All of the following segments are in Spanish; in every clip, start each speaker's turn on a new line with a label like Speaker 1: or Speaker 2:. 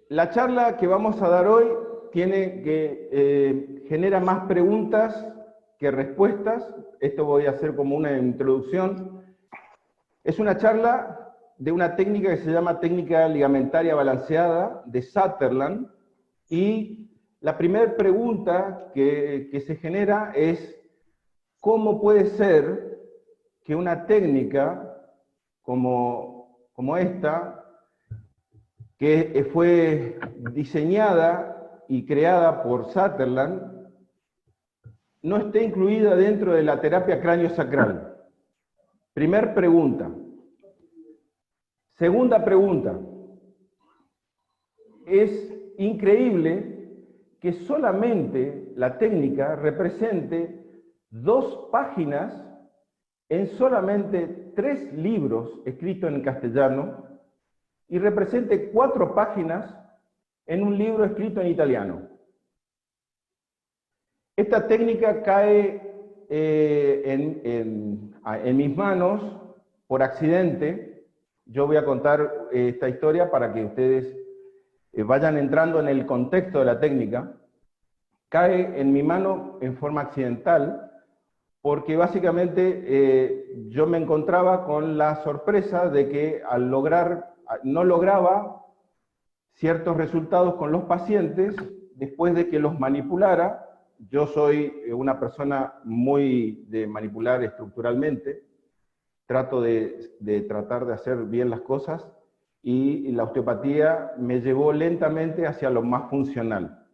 Speaker 1: La charla que vamos a dar hoy genera más preguntas que respuestas. Esto voy a hacer como una introducción. Es una charla de una técnica que se llama técnica ligamentaria balanceada de Sutherland, y la primera pregunta que se genera es: ¿cómo puede ser que una técnica como esta, que fue diseñada y creada por Sutherland, no esté incluida dentro de la terapia cráneo-sacral? Primer pregunta. Segunda pregunta. Es increíble que solamente la técnica represente 2 páginas en solamente 3 libros escritos en castellano y represente 4 páginas en un libro escrito en italiano. Esta técnica cae en mis manos por accidente. Yo voy a contar esta historia para que ustedes vayan entrando en el contexto de la técnica. Cae en mi mano en forma accidental porque básicamente yo me encontraba con la sorpresa de que no lograba ciertos resultados con los pacientes después de que los manipulara. Yo soy una persona muy de manipular estructuralmente, trato de tratar de hacer bien las cosas, y la osteopatía me llevó lentamente hacia lo más funcional.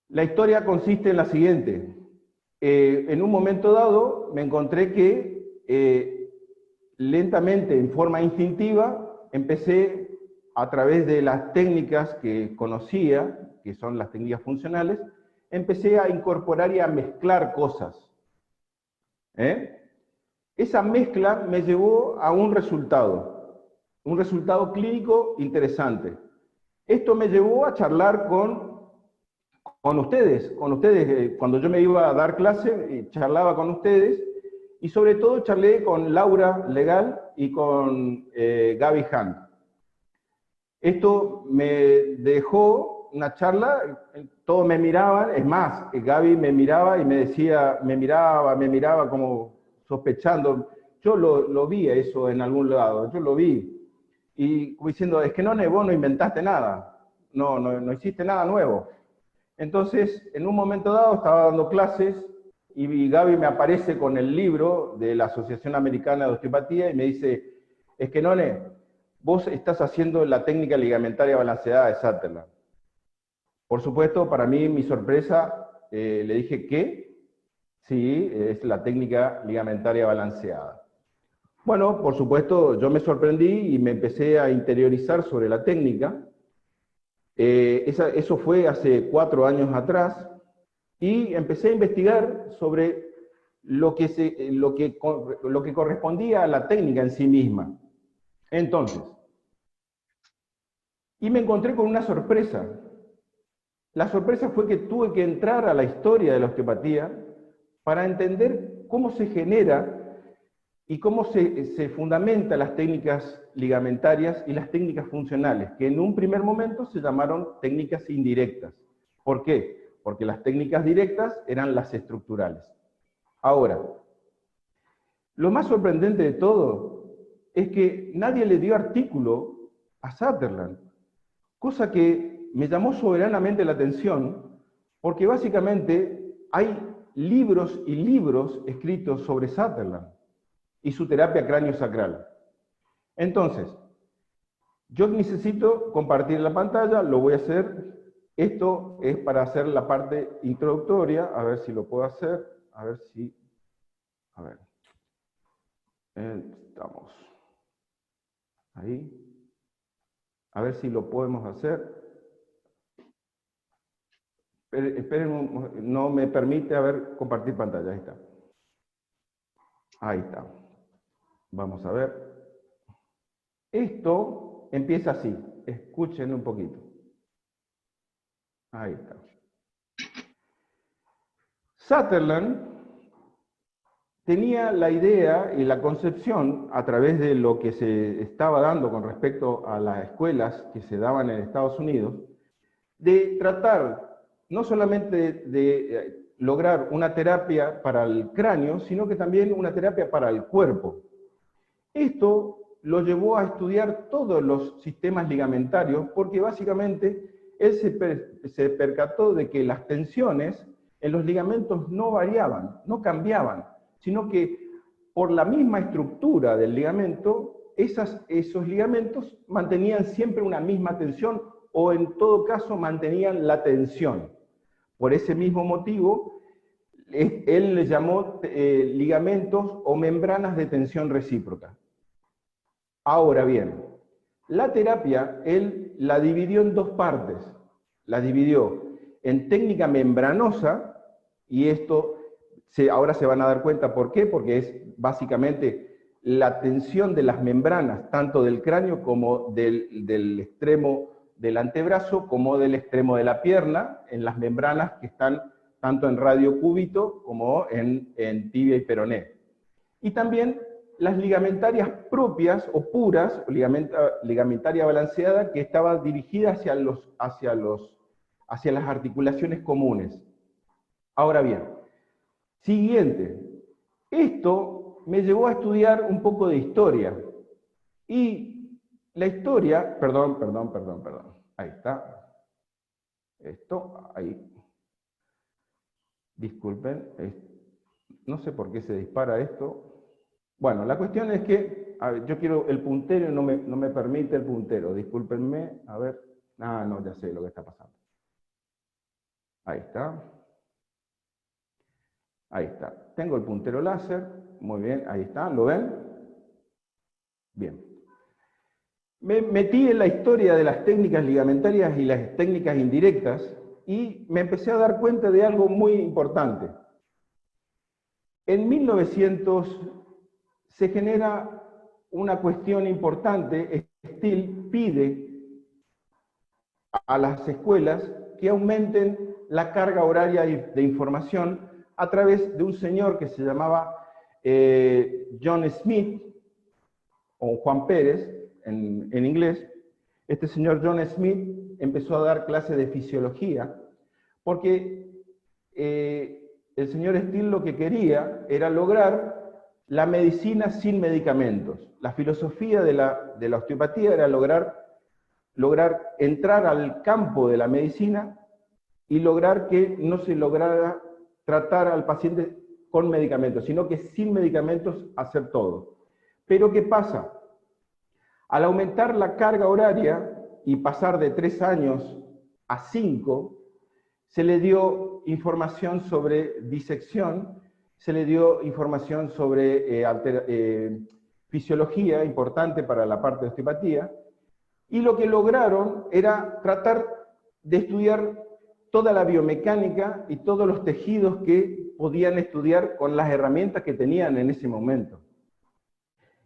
Speaker 1: La historia consiste en la siguiente. En un momento dado me encontré que lentamente, en forma instintiva, empecé, a través de las técnicas que conocía, que son las técnicas funcionales, empecé a incorporar y a mezclar cosas. Esa mezcla me llevó a un resultado clínico interesante. Esto me llevó a charlar con ustedes, cuando yo me iba a dar clase, charlaba con ustedes, y sobre todo charlé con Laura Legal y con Gaby Hunt. Esto me dejó una charla, todos me miraban, es más, Gaby me miraba y me decía, me miraba como sospechando. Yo lo vi eso en algún lado, yo lo vi. Y como diciendo, es que vos no inventaste nada, no hiciste nada nuevo. Entonces, en un momento dado estaba dando clases y Gaby me aparece con el libro de la Asociación Americana de Osteopatía y me dice: es que vos estás haciendo la técnica ligamentaria balanceada de Sutherland. Por supuesto, para mí, mi sorpresa, le dije que sí, es la técnica ligamentaria balanceada. Bueno, por supuesto, yo me sorprendí y me empecé a interiorizar sobre la técnica. Eso fue hace 4 años atrás, y empecé a investigar sobre lo que correspondía a la técnica en sí misma. Entonces, y me encontré con una sorpresa. La sorpresa fue que tuve que entrar a la historia de la osteopatía para entender cómo se genera y cómo se fundamentan las técnicas ligamentarias y las técnicas funcionales, que en un primer momento se llamaron técnicas indirectas. ¿Por qué? Porque las técnicas directas eran las estructurales. Ahora, lo más sorprendente de todo es que nadie le dio artículo a Sutherland, cosa que me llamó soberanamente la atención, porque básicamente hay libros y libros escritos sobre Sutherland y su terapia cráneo-sacral. Entonces, yo necesito compartir la pantalla, lo voy a hacer. Esto es para hacer la parte introductoria, a ver si lo puedo hacer, a ver. Estamos ahí. A ver si lo podemos hacer. Esperen, no me permite, compartir pantalla, ahí está. Ahí está. Vamos a ver. Esto empieza así, escuchen un poquito. Ahí está. Sutherland tenía la idea y la concepción, a través de lo que se estaba dando con respecto a las escuelas que se daban en Estados Unidos, de tratar no solamente de lograr una terapia para el cráneo, sino que también una terapia para el cuerpo. Esto lo llevó a estudiar todos los sistemas ligamentarios, porque básicamente él se percató de que las tensiones en los ligamentos no variaban, no cambiaban, sino que por la misma estructura del ligamento, esos ligamentos mantenían siempre una misma tensión, o en todo caso mantenían la tensión. Por ese mismo motivo, él le llamó ligamentos o membranas de tensión recíproca. Ahora bien, la terapia él la dividió en dos partes. La dividió en técnica membranosa, y esto ahora se van a dar cuenta por qué, porque es básicamente la tensión de las membranas, tanto del cráneo como del extremo del antebrazo, como del extremo de la pierna, en las membranas que están tanto en radio cúbito como en tibia y peroné. Y también las ligamentarias propias o puras, o ligamentaria balanceada, que estaba dirigida hacia las articulaciones comunes. Ahora bien, siguiente, esto me llevó a estudiar un poco de historia. Y la historia, perdón, ahí está. Esto, ahí. Disculpen, no sé por qué se dispara esto. Bueno, la cuestión es que, a ver, yo quiero el puntero y no me permite el puntero. Discúlpenme, a ver. Ah, no, ya sé lo que está pasando. Ahí está. Ahí está. Tengo el puntero láser. Muy bien, ahí está. ¿Lo ven? Bien. Me metí en la historia de las técnicas ligamentarias y las técnicas indirectas y me empecé a dar cuenta de algo muy importante. En 1900 se genera una cuestión importante. Steel pide a las escuelas que aumenten la carga horaria de información a través de un señor que se llamaba John Smith, o Juan Pérez en inglés. Este señor John Smith empezó a dar clases de fisiología, porque el señor Steel lo que quería era lograr la medicina sin medicamentos. La filosofía de la osteopatía era lograr entrar al campo de la medicina y lograr que no se lograra tratar al paciente con medicamentos, sino que sin medicamentos hacer todo. Pero ¿qué pasa? Al aumentar la carga horaria y pasar de 3 años a 5, se le dio información sobre disección, se le dio información sobre fisiología, importante para la parte de osteopatía, y lo que lograron era tratar de estudiar toda la biomecánica y todos los tejidos que podían estudiar con las herramientas que tenían en ese momento.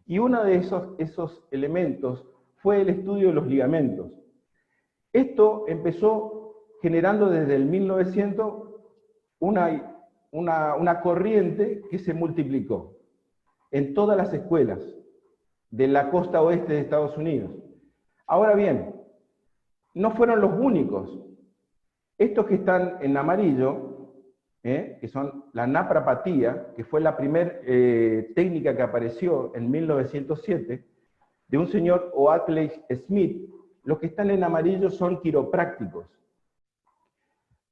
Speaker 1: Y uno de esos elementos fue el estudio de los ligamentos. Esto empezó generando desde el 1900 una corriente que se multiplicó en todas las escuelas de la costa oeste de Estados Unidos. Ahora bien, no fueron los únicos. Estos que están en amarillo, que son la naprapatía, que fue la primera técnica que apareció en 1907, de un señor Oakley Smith. Los que están en amarillo son quiroprácticos.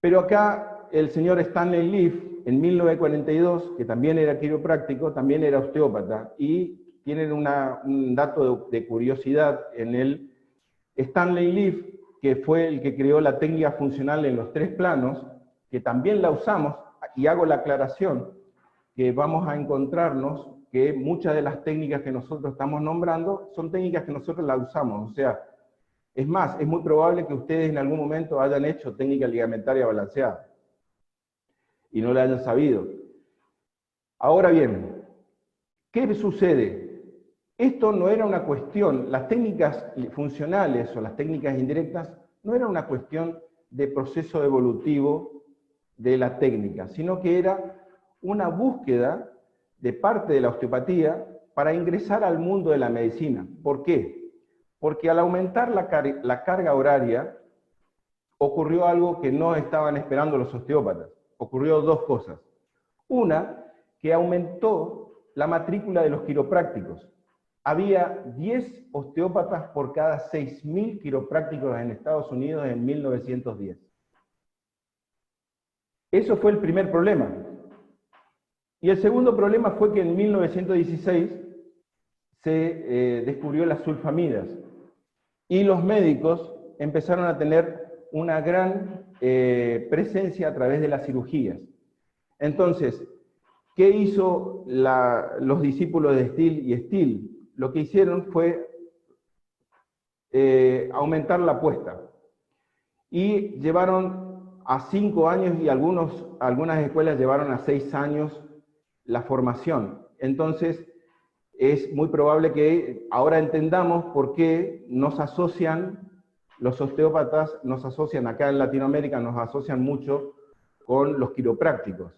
Speaker 1: Pero acá el señor Stanley Leaf, en 1942, que también era quiropráctico, también era osteópata, y tienen un dato de curiosidad en el Stanley Leaf, que fue el que creó la técnica funcional en los 3 planos, que también la usamos, y hago la aclaración, que vamos a encontrarnos que muchas de las técnicas que nosotros estamos nombrando son técnicas que nosotros las usamos. O sea, es más, es muy probable que ustedes en algún momento hayan hecho técnica ligamentaria balanceada y no la hayan sabido. Ahora bien, ¿qué sucede? Esto no era una cuestión, las técnicas funcionales o las técnicas indirectas no era una cuestión de proceso evolutivo de la técnica, sino que era una búsqueda de parte de la osteopatía para ingresar al mundo de la medicina. ¿Por qué? Porque al aumentar la carga horaria, ocurrió algo que no estaban esperando los osteópatas. Ocurrió dos cosas. Una, que aumentó la matrícula de los quiroprácticos. Había 10 osteópatas por cada 6.000 quiroprácticos en Estados Unidos en 1910. Eso fue el primer problema. Y el segundo problema fue que en 1916 se descubrió las sulfamidas. Y los médicos empezaron a tener una gran presencia a través de las cirugías. Entonces, ¿qué hizo los discípulos de Still y Still? Lo que hicieron fue aumentar la apuesta. Y llevaron a 5 años y algunas escuelas llevaron a 6 años la formación. Entonces, es muy probable que ahora entendamos por qué nos asocian, los osteópatas nos asocian, acá en Latinoamérica nos asocian mucho con los quiroprácticos,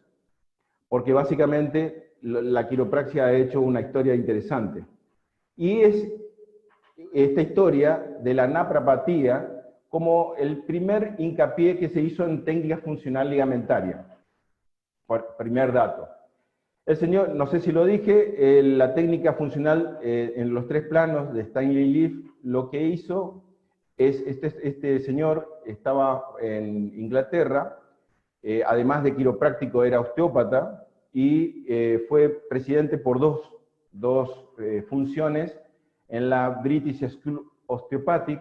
Speaker 1: porque básicamente la quiropraxia ha hecho una historia interesante. Y es esta historia de la naprapatía como el primer hincapié que se hizo en técnica funcional ligamentaria. Primer dato. El señor, no sé si lo dije, la técnica funcional en los 3 planos de Stanley Leaf, lo que hizo es, este señor estaba en Inglaterra, además de quiropráctico era osteópata, y fue presidente por dos funciones en la British School Osteopathic.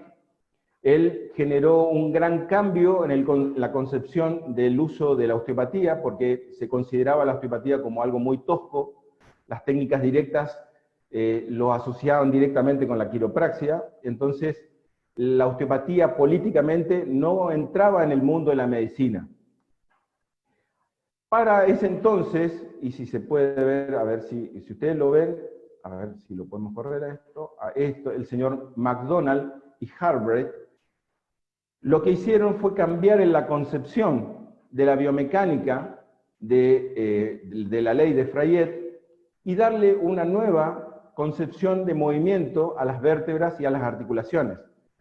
Speaker 1: Él generó un gran cambio en la concepción del uso de la osteopatía, porque se consideraba la osteopatía como algo muy tosco. Las técnicas directas lo asociaban directamente con la quiropraxia. Entonces, la osteopatía políticamente no entraba en el mundo de la medicina. Para ese entonces, y si se puede ver, a ver si ustedes lo ven, a ver si lo podemos correr a esto, el señor McDonald y Harvard, lo que hicieron fue cambiar en la concepción de la biomecánica de la ley de Freyet y darle una nueva concepción de movimiento a las vértebras y a las articulaciones.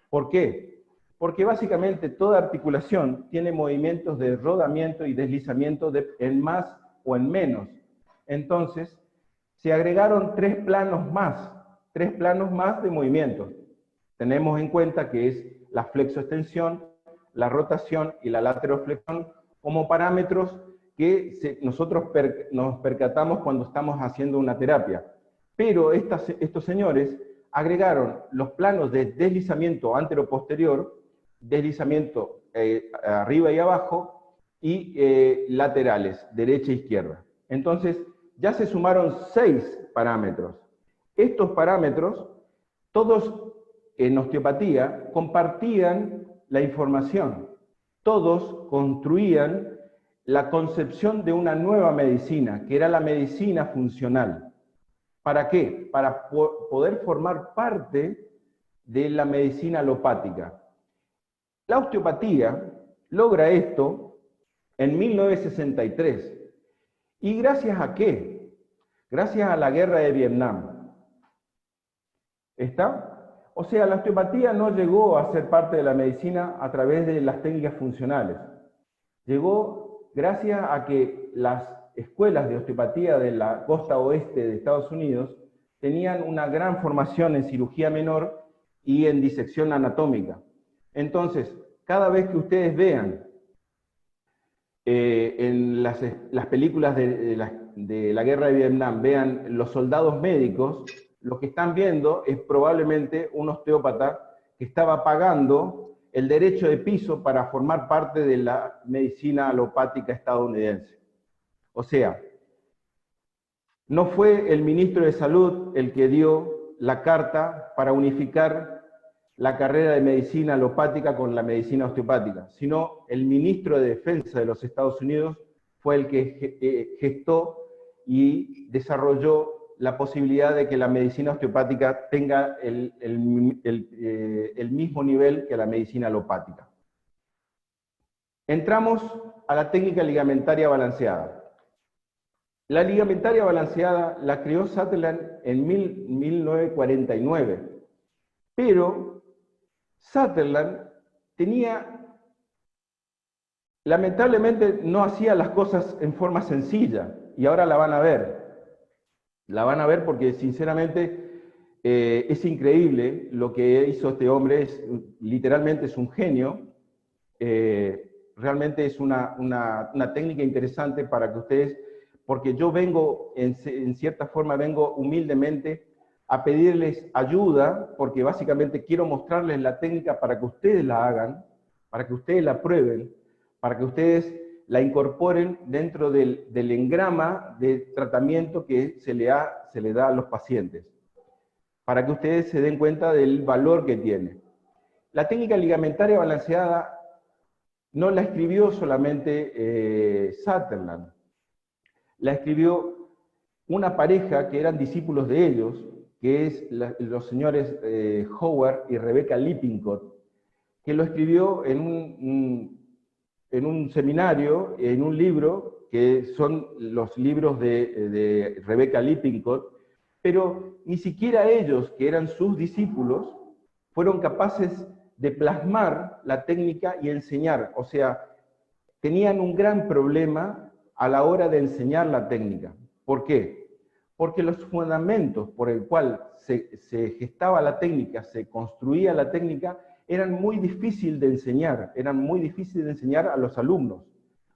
Speaker 1: ¿Por qué? Porque básicamente toda articulación tiene movimientos de rodamiento y deslizamiento en más o en menos. Entonces, se agregaron 3 planos más de movimiento. Tenemos en cuenta que es la flexoextensión, la rotación y la lateroflexión como parámetros que nosotros nos percatamos cuando estamos haciendo una terapia. Pero estos señores agregaron los planos de deslizamiento antero-posterior, deslizamiento arriba y abajo, y laterales, derecha e izquierda. Entonces, ya se sumaron 6 parámetros. Estos parámetros, todos en osteopatía, compartían la información. Todos construían la concepción de una nueva medicina, que era la medicina funcional. ¿Para qué? Para poder formar parte de la medicina alopática. La osteopatía logra esto en 1963. ¿Y gracias a qué? Gracias a la guerra de Vietnam. ¿Está? O sea, la osteopatía no llegó a ser parte de la medicina a través de las técnicas funcionales. Llegó gracias a que las escuelas de osteopatía de la costa oeste de Estados Unidos tenían una gran formación en cirugía menor y en disección anatómica. Entonces, cada vez que ustedes vean en las películas de la guerra de Vietnam, vean los soldados médicos, lo que están viendo es probablemente un osteópata que estaba pagando el derecho de piso para formar parte de la medicina alopática estadounidense. O sea, no fue el ministro de Salud el que dio la carta para unificar la carrera de medicina alopática con la medicina osteopática, sino el ministro de Defensa de los Estados Unidos fue el que gestó y desarrolló la posibilidad de que la medicina osteopática tenga el mismo nivel que la medicina alopática. Entramos a la técnica ligamentaria balanceada. La ligamentaria balanceada la creó Sutherland en 1949, pero Sutherland lamentablemente no hacía las cosas en forma sencilla, y ahora la van a ver. La van a ver porque sinceramente es increíble lo que hizo este hombre, literalmente es un genio. Realmente es una técnica interesante para que ustedes, porque yo vengo, en cierta forma, vengo humildemente a pedirles ayuda, porque básicamente quiero mostrarles la técnica para que ustedes la hagan, para que ustedes la prueben, para que ustedes la incorporen dentro del engrama de tratamiento que se le da a los pacientes, para que ustedes se den cuenta del valor que tiene. La técnica ligamentaria balanceada no la escribió solamente Sutherland, la escribió una pareja que eran discípulos de ellos, que es los señores Howard y Rebecca Lippincott, que lo escribió en un seminario, en un libro, que son los libros de Rebecca Lippincott, pero ni siquiera ellos, que eran sus discípulos, fueron capaces de plasmar la técnica y enseñar. O sea, tenían un gran problema a la hora de enseñar la técnica. ¿Por qué? Porque los fundamentos por el cual se gestaba la técnica, se construía la técnica, eran muy difíciles de enseñar, a los alumnos.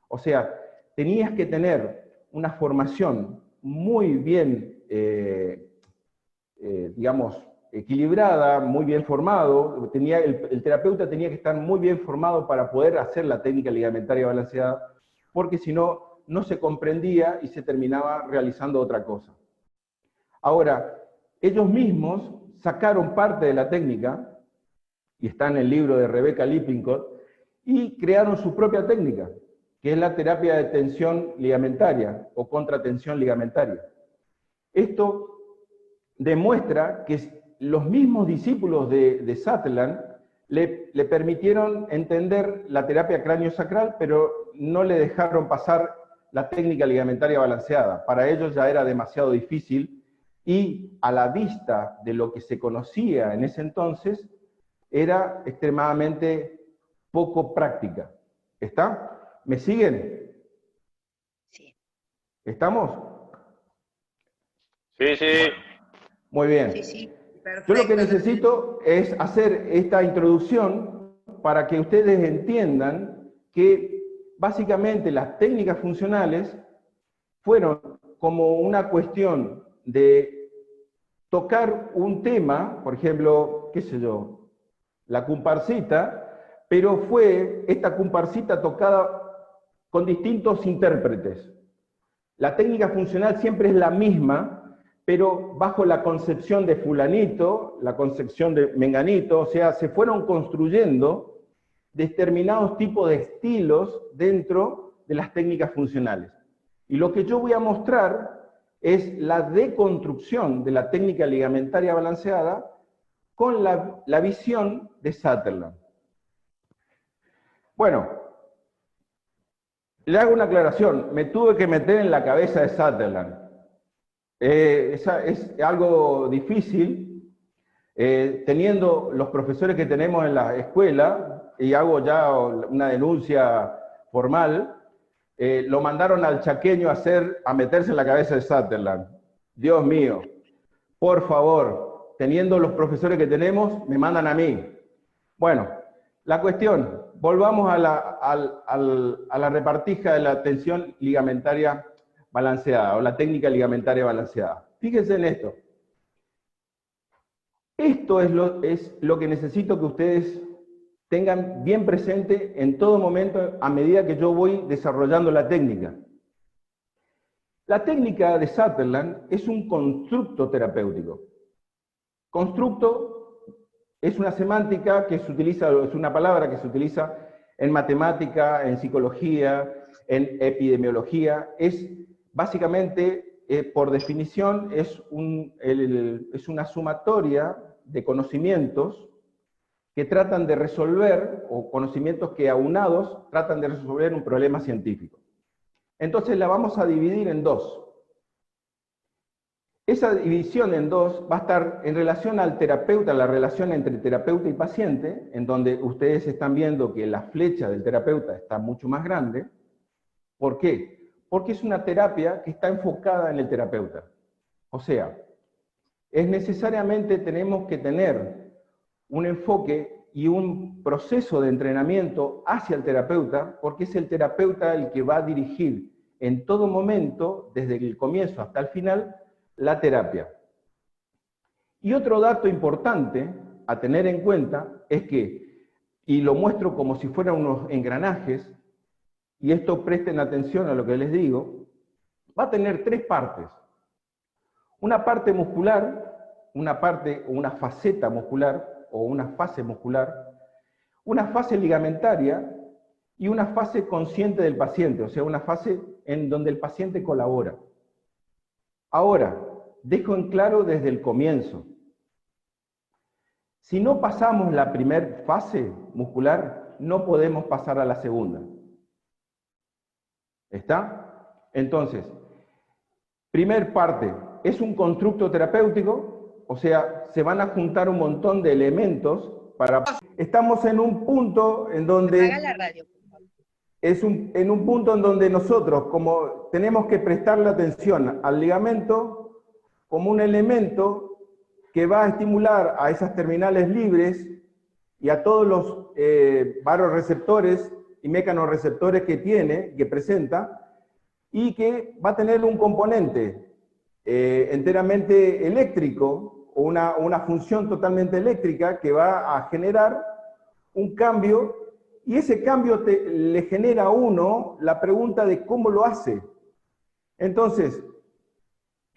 Speaker 1: O sea, tenías que tener una formación muy bien, digamos, equilibrada, muy bien formado, el terapeuta tenía que estar muy bien formado para poder hacer la técnica ligamentaria balanceada, porque si no, no se comprendía y se terminaba realizando otra cosa. Ahora, ellos mismos sacaron parte de la técnica, y está en el libro de Rebecca Lippincott, y crearon su propia técnica, que es la terapia de tensión ligamentaria o contratensión ligamentaria. Esto demuestra que los mismos discípulos de Sutherland le permitieron entender la terapia cráneo-sacral, pero no le dejaron pasar la técnica ligamentaria balanceada. Para ellos ya era demasiado difícil y a la vista de lo que se conocía en ese entonces, era extremadamente poco práctica. ¿Está? ¿Me siguen?
Speaker 2: Sí.
Speaker 1: ¿Estamos?
Speaker 3: Sí, sí.
Speaker 1: Muy bien.
Speaker 2: Sí, sí, perfecto.
Speaker 1: Yo lo que necesito es hacer esta introducción para que ustedes entiendan que básicamente las técnicas funcionales fueron como una cuestión de tocar un tema, por ejemplo, qué sé yo, la comparsita, pero fue esta comparsita tocada con distintos intérpretes. La técnica funcional siempre es la misma, pero bajo la concepción de fulanito, la concepción de menganito, o sea, se fueron construyendo determinados tipos de estilos dentro de las técnicas funcionales. Y lo que yo voy a mostrar es la deconstrucción de la técnica ligamentaria balanceada con la visión de Sutherland. Bueno, le hago una aclaración, me tuve que meter en la cabeza de Sutherland. Es algo difícil, teniendo los profesores que tenemos en la escuela, y hago ya una denuncia formal, lo mandaron al chaqueño a meterse en la cabeza de Sutherland. Dios mío, por favor, teniendo los profesores que tenemos, me mandan a mí. Bueno, la cuestión, volvamos a la repartija de la tensión ligamentaria balanceada, o la técnica ligamentaria balanceada. Fíjense en esto. Esto es lo que necesito que ustedes tengan bien presente en todo momento a medida que yo voy desarrollando la técnica. La técnica de Sutherland es un constructo terapéutico. Constructo es una semántica que se utiliza, es una palabra que se utiliza en matemática, en psicología, en epidemiología. Es básicamente, por definición, es una sumatoria de conocimientos que tratan de resolver, o conocimientos que aunados tratan de resolver un problema científico. Entonces la vamos a dividir en dos. esa división en dos va a estar en relación al terapeuta, la relación entre terapeuta y paciente, en donde ustedes están viendo que la flecha del terapeuta está mucho más grande. ¿Por qué? Porque es una terapia que está enfocada en el terapeuta. O sea, es necesariamente tenemos que tener un enfoque y un proceso de entrenamiento hacia el terapeuta, porque es el terapeuta el que va a dirigir en todo momento, desde el comienzo hasta el final, la terapia. Y otro dato importante a tener en cuenta es que, y lo muestro como si fueran unos engranajes, y esto presten atención a lo que les digo, va a tener tres partes. Una parte muscular, una parte o una faceta muscular o una fase muscular, una fase ligamentaria y una fase consciente del paciente, o sea, una fase en donde el paciente colabora. Ahora, dejo en claro desde el comienzo, si no pasamos la primera fase muscular, no podemos pasar a la segunda. ¿Está? Entonces, primer parte, es un constructo terapéutico, o sea, se van a juntar un montón de elementos para... Estamos en un punto en donde...
Speaker 2: Apaga la radio, por favor.
Speaker 1: En un punto en donde nosotros, como tenemos que prestarle atención al ligamento como un elemento que va a estimular a esas terminales libres y a todos los varoreceptores y mecanorreceptores que tiene, que presenta, y que va a tener un componente enteramente eléctrico, o una función totalmente eléctrica que va a generar un cambio, y ese cambio le genera a uno la pregunta de cómo lo hace. Entonces,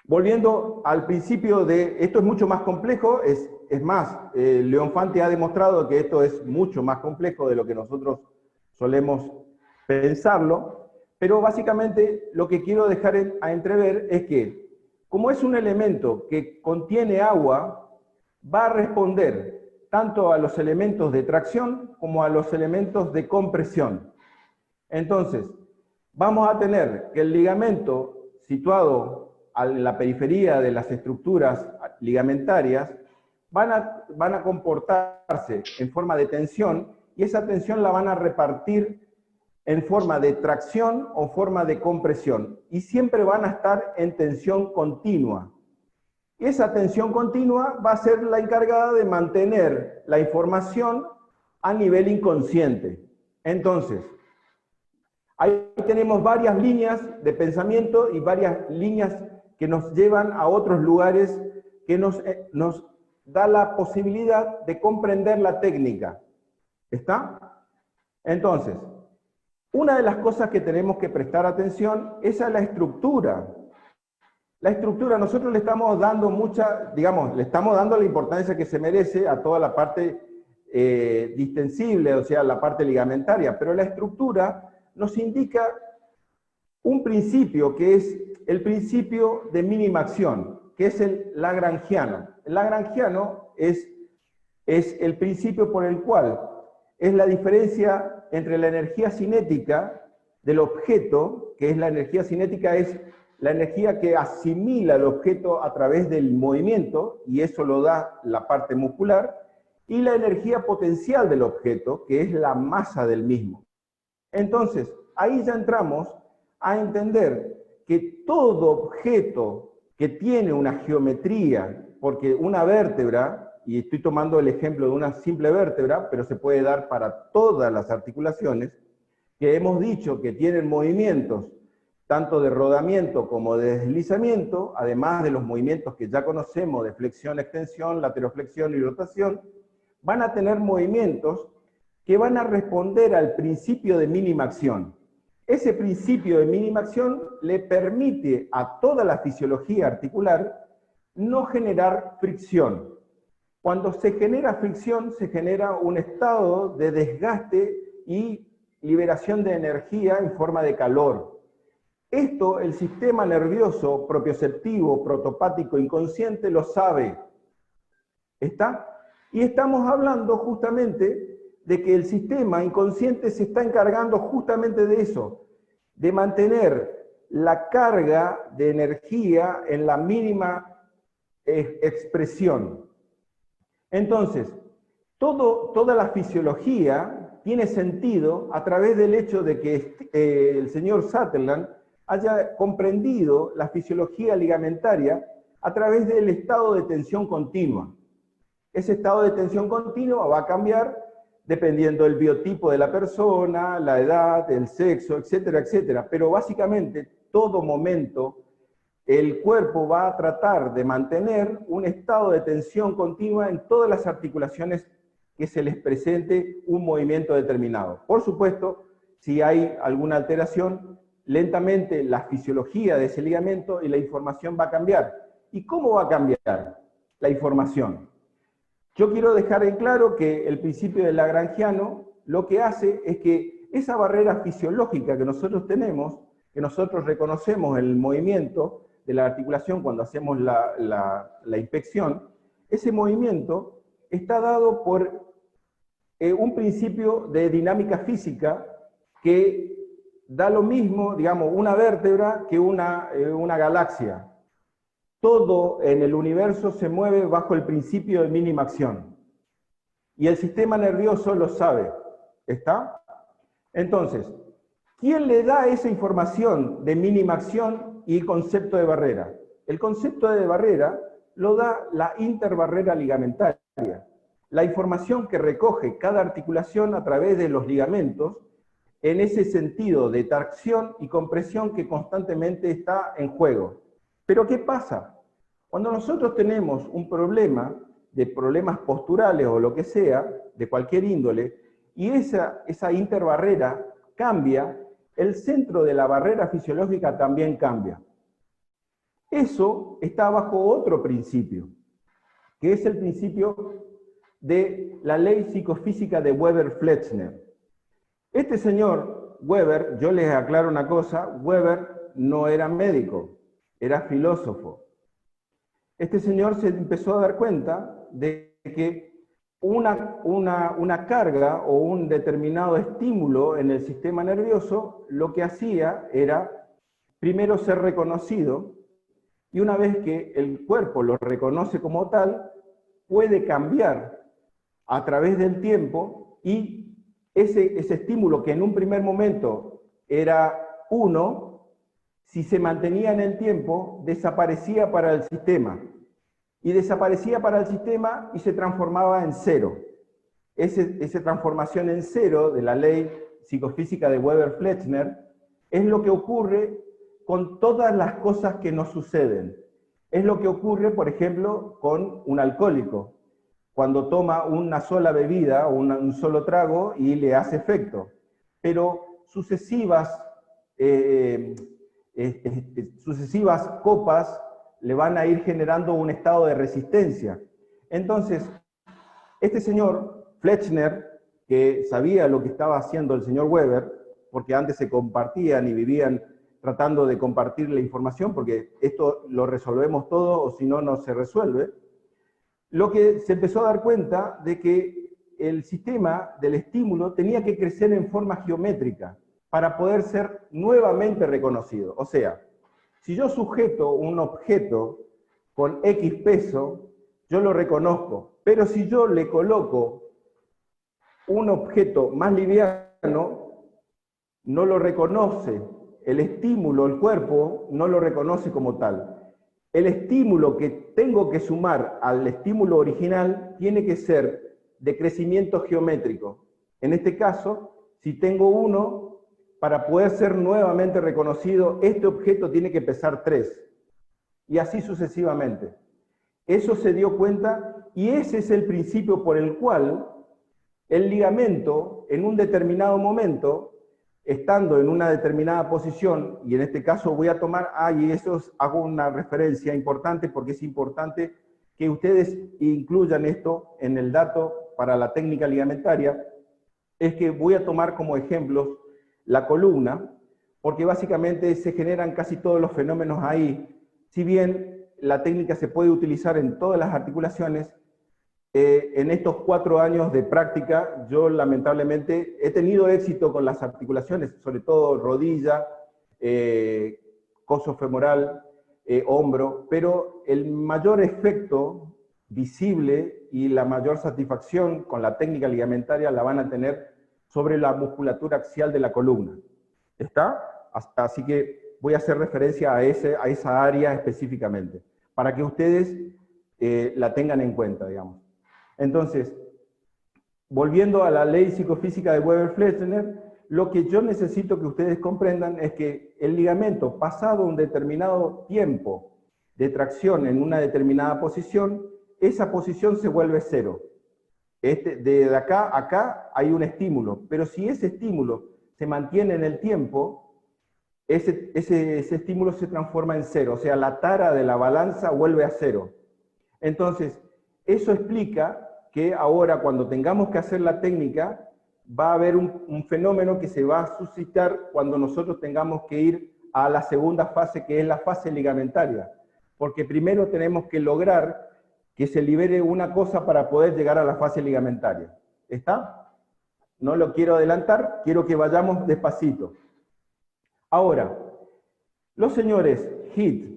Speaker 1: volviendo al principio de, esto es mucho más complejo, es más, Leonfanti ha demostrado que esto es mucho más complejo de lo que nosotros solemos pensarlo, pero básicamente lo que quiero dejar a entrever es que, como es un elemento que contiene agua, va a responder tanto a los elementos de tracción como a los elementos de compresión. Entonces, vamos a tener que el ligamento situado en la periferia de las estructuras ligamentarias van a comportarse en forma de tensión, y esa tensión la van a repartir en forma de tracción o forma de compresión, y siempre van a estar en tensión continua. Esa tensión continua va a ser la encargada de mantener la información a nivel inconsciente. Entonces, ahí tenemos varias líneas de pensamiento y varias líneas que nos llevan a otros lugares que nos da la posibilidad de comprender la técnica. ¿Está? Entonces, una de las cosas que tenemos que prestar atención es a la estructura. La estructura, nosotros le estamos dando le estamos dando la importancia que se merece a toda la parte distensible, o sea, la parte ligamentaria, pero la estructura nos indica un principio que es el principio de mínima acción, que es el lagrangiano. El lagrangiano es el principio por el cual es la diferencia entre la energía cinética del objeto, que es la energía cinética, es la energía que asimila el objeto a través del movimiento, y eso lo da la parte muscular, y la energía potencial del objeto, que es la masa del mismo. Entonces, ahí ya entramos a entender que todo objeto que tiene una geometría, porque una vértebra, y estoy tomando el ejemplo de una simple vértebra, pero se puede dar para todas las articulaciones, que hemos dicho que tienen movimientos tanto de rodamiento como de deslizamiento, además de los movimientos que ya conocemos de flexión, extensión, lateroflexión y rotación, van a tener movimientos que van a responder al principio de mínima acción. Ese principio de mínima acción le permite a toda la fisiología articular no generar fricción. Cuando se genera fricción, se genera un estado de desgaste y liberación de energía en forma de calor. Esto el sistema nervioso propioceptivo, protopático, inconsciente lo sabe. ¿Está? Y estamos hablando justamente de que el sistema inconsciente se está encargando justamente de eso, de mantener la carga de energía en la mínima expresión. Entonces, toda la fisiología tiene sentido a través del hecho de que el señor Sutherland haya comprendido la fisiología ligamentaria a través del estado de tensión continua. Ese estado de tensión continua va a cambiar dependiendo del biotipo de la persona, la edad, el sexo, etcétera, etcétera. Pero básicamente, todo momento, el cuerpo va a tratar de mantener un estado de tensión continua en todas las articulaciones que se les presente un movimiento determinado. Por supuesto, si hay alguna alteración, lentamente la fisiología de ese ligamento y la información va a cambiar. ¿Y cómo va a cambiar la información? Yo quiero dejar en claro que el principio del lagrangiano lo que hace es que esa barrera fisiológica que nosotros tenemos, que nosotros reconocemos en el movimiento de la articulación cuando hacemos la inspección, ese movimiento está dado por un principio de dinámica física que da lo mismo, digamos, una vértebra que una galaxia. Todo en el universo se mueve bajo el principio de mínima acción. Y el sistema nervioso lo sabe. ¿Está? Entonces, ¿quién le da esa información de mínima acción y concepto de barrera? El concepto de barrera lo da la interbarrera ligamentaria. La información que recoge cada articulación a través de los ligamentos en ese sentido de tracción y compresión que constantemente está en juego. Pero ¿qué pasa? Cuando nosotros tenemos un problema, de problemas posturales o lo que sea, de cualquier índole, y esa interbarrera cambia, el centro de la barrera fisiológica también cambia. Eso está bajo otro principio, que es el principio de la ley psicofísica de Weber-Flechner. Este señor Weber, yo les aclaro una cosa, Weber no era médico, era filósofo. Este señor se empezó a dar cuenta de que una carga o un determinado estímulo en el sistema nervioso lo que hacía era primero ser reconocido, y una vez que el cuerpo lo reconoce como tal, puede cambiar a través del tiempo, y ese estímulo que en un primer momento era 1, si se mantenía en el tiempo, desaparecía para el sistema. Y desaparecía para el sistema y se transformaba en 0. Esa transformación en 0 de la ley psicofísica de Weber-Flechner es lo que ocurre con todas las cosas que nos suceden. Es lo que ocurre, por ejemplo, con un alcohólico, cuando toma una sola bebida o un solo trago y le hace efecto. Pero sucesivas copas le van a ir generando un estado de resistencia. Entonces, este señor Flechner, que sabía lo que estaba haciendo el señor Weber, porque antes se compartían y vivían tratando de compartir la información, porque esto lo resolvemos todo o si no, no se resuelve, lo que se empezó a dar cuenta de que el sistema del estímulo tenía que crecer en forma geométrica para poder ser nuevamente reconocido. O sea, si yo sujeto un objeto con X peso, yo lo reconozco, pero si yo le coloco un objeto más liviano, no lo reconoce. El estímulo, el cuerpo, no lo reconoce como tal. El estímulo que tengo que sumar al estímulo original tiene que ser de crecimiento geométrico. En este caso, si tengo 1, para poder ser nuevamente reconocido, este objeto tiene que pesar 3. Y así sucesivamente. Eso se dio cuenta, y ese es el principio por el cual el ligamento, en un determinado momento, estando en una determinada posición, y en este caso voy a tomar, y eso hago una referencia importante, porque es importante que ustedes incluyan esto en el dato para la técnica ligamentaria, es que voy a tomar como ejemplos la columna, porque básicamente se generan casi todos los fenómenos ahí. Si bien la técnica se puede utilizar en todas las articulaciones, en estos 4 años de práctica, yo lamentablemente he tenido éxito con las articulaciones, sobre todo rodilla, coxo femoral, hombro, pero el mayor efecto visible y la mayor satisfacción con la técnica ligamentaria la van a tener sobre la musculatura axial de la columna. ¿Está? Así que voy a hacer referencia a esa área específicamente, para que ustedes la tengan en cuenta, digamos. Entonces, volviendo a la ley psicofísica de Weber-Flechner, lo que yo necesito que ustedes comprendan es que el ligamento, pasado un determinado tiempo de tracción en una determinada posición, esa posición se vuelve cero. De acá a acá hay un estímulo, pero si ese estímulo se mantiene en el tiempo, ese estímulo se transforma en cero, o sea, la tara de la balanza vuelve a cero. Entonces, eso explica que ahora cuando tengamos que hacer la técnica, va a haber un fenómeno que se va a suscitar cuando nosotros tengamos que ir a la segunda fase, que es la fase ligamentaria. Porque primero tenemos que lograr que se libere una cosa para poder llegar a la fase ligamentaria. ¿Está? No lo quiero adelantar, quiero que vayamos despacito. Ahora, los señores Heath,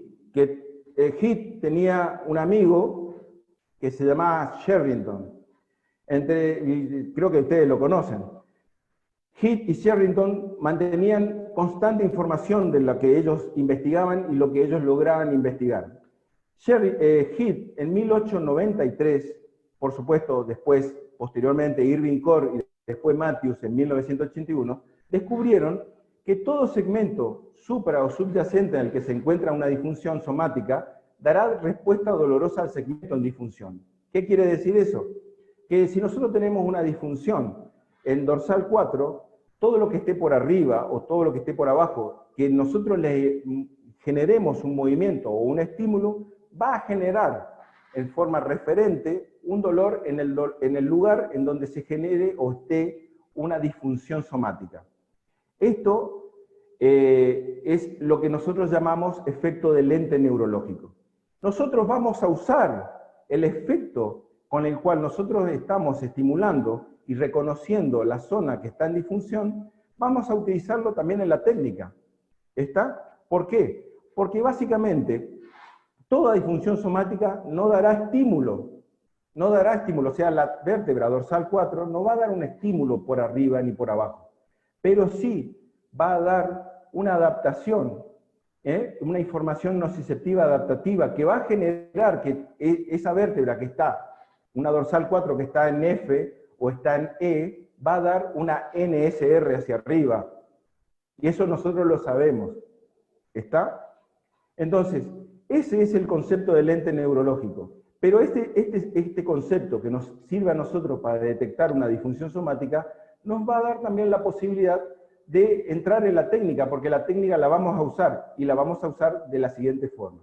Speaker 1: Heath tenía un amigo que se llamaba Sherrington. Creo que ustedes lo conocen. Heath y Sherrington mantenían constante información de lo que ellos investigaban y lo que ellos lograban investigar. Heath, en 1893, por supuesto, posteriormente Irving Corr y después Matthews en 1981, descubrieron que todo segmento supra o subyacente en el que se encuentra una disfunción somática dará respuesta dolorosa al segmento en disfunción. ¿Qué quiere decir eso? Que si nosotros tenemos una disfunción en dorsal 4, todo lo que esté por arriba o todo lo que esté por abajo, que nosotros le generemos un movimiento o un estímulo, va a generar en forma referente un dolor en el lugar en donde se genere o esté una disfunción somática. Esto es lo que nosotros llamamos efecto de lente neurológico. Nosotros vamos a usar el efecto con el cual nosotros estamos estimulando y reconociendo la zona que está en disfunción, vamos a utilizarlo también en la técnica. ¿Está? ¿Por qué? Porque básicamente toda disfunción somática no dará estímulo. No dará estímulo, o sea, la vértebra dorsal 4 no va a dar un estímulo por arriba ni por abajo, pero sí va a dar una adaptación, una información nociceptiva adaptativa que va a generar que esa vértebra que está, una dorsal 4 que está en F o está en E, va a dar una NSR hacia arriba. Y eso nosotros lo sabemos. ¿Está? Entonces, ese es el concepto del lente neurológico. Pero este concepto que nos sirve a nosotros para detectar una disfunción somática, nos va a dar también la posibilidad de entrar en la técnica, porque la técnica la vamos a usar, y la vamos a usar de la siguiente forma.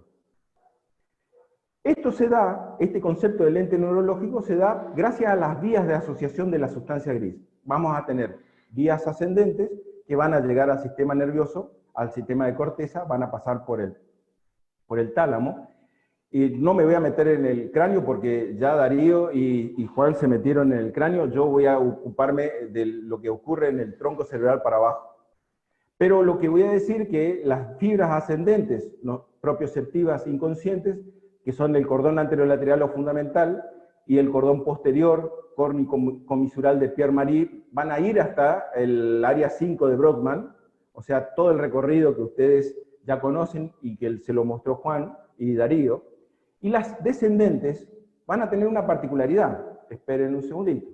Speaker 1: Esto se da, este concepto de lente neurológico se da gracias a las vías de asociación de la sustancia gris. Vamos a tener vías ascendentes que van a llegar al sistema nervioso, al sistema de corteza, van a pasar por el tálamo, y no me voy a meter en el cráneo porque ya Darío y Juan se metieron en el cráneo, yo voy a ocuparme de lo que ocurre en el tronco cerebral para abajo. Pero lo que voy a decir es que las fibras ascendentes, propioceptivas inconscientes, que son el cordón anterolateral o fundamental, y el cordón posterior, córnico-comisural de Pierre-Marie, van a ir hasta el área 5 de Brodmann, o sea, todo el recorrido que ustedes ya conocen y que se lo mostró Juan y Darío. Y las descendentes van a tener una particularidad. Esperen un segundito.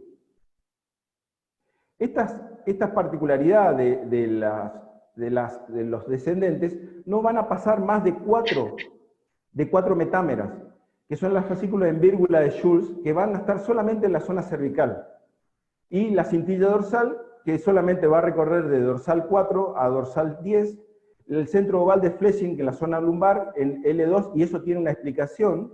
Speaker 1: Estas particularidades de los descendentes no van a pasar más de cuatro metámeras, que son las fascículas en vírgula de Schulz, que van a estar solamente en la zona cervical. Y la cintilla dorsal, que solamente va a recorrer de dorsal 4 a dorsal 10, el centro oval de Fletching en la zona lumbar, en L2, y eso tiene una explicación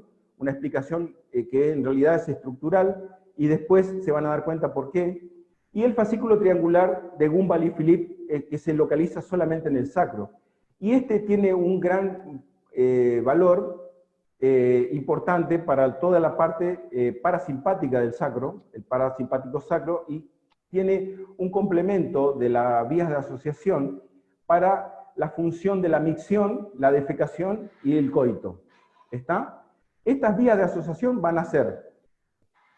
Speaker 1: que en realidad es estructural, y después se van a dar cuenta por qué. Y el fascículo triangular de Gumbel y Philippe, que se localiza solamente en el sacro. Y este tiene un gran valor importante para toda la parte parasimpática del sacro, el parasimpático sacro, y tiene un complemento de las vías de asociación para la función de la micción, la defecación y el coito. ¿Está? Estas vías de asociación van a ser,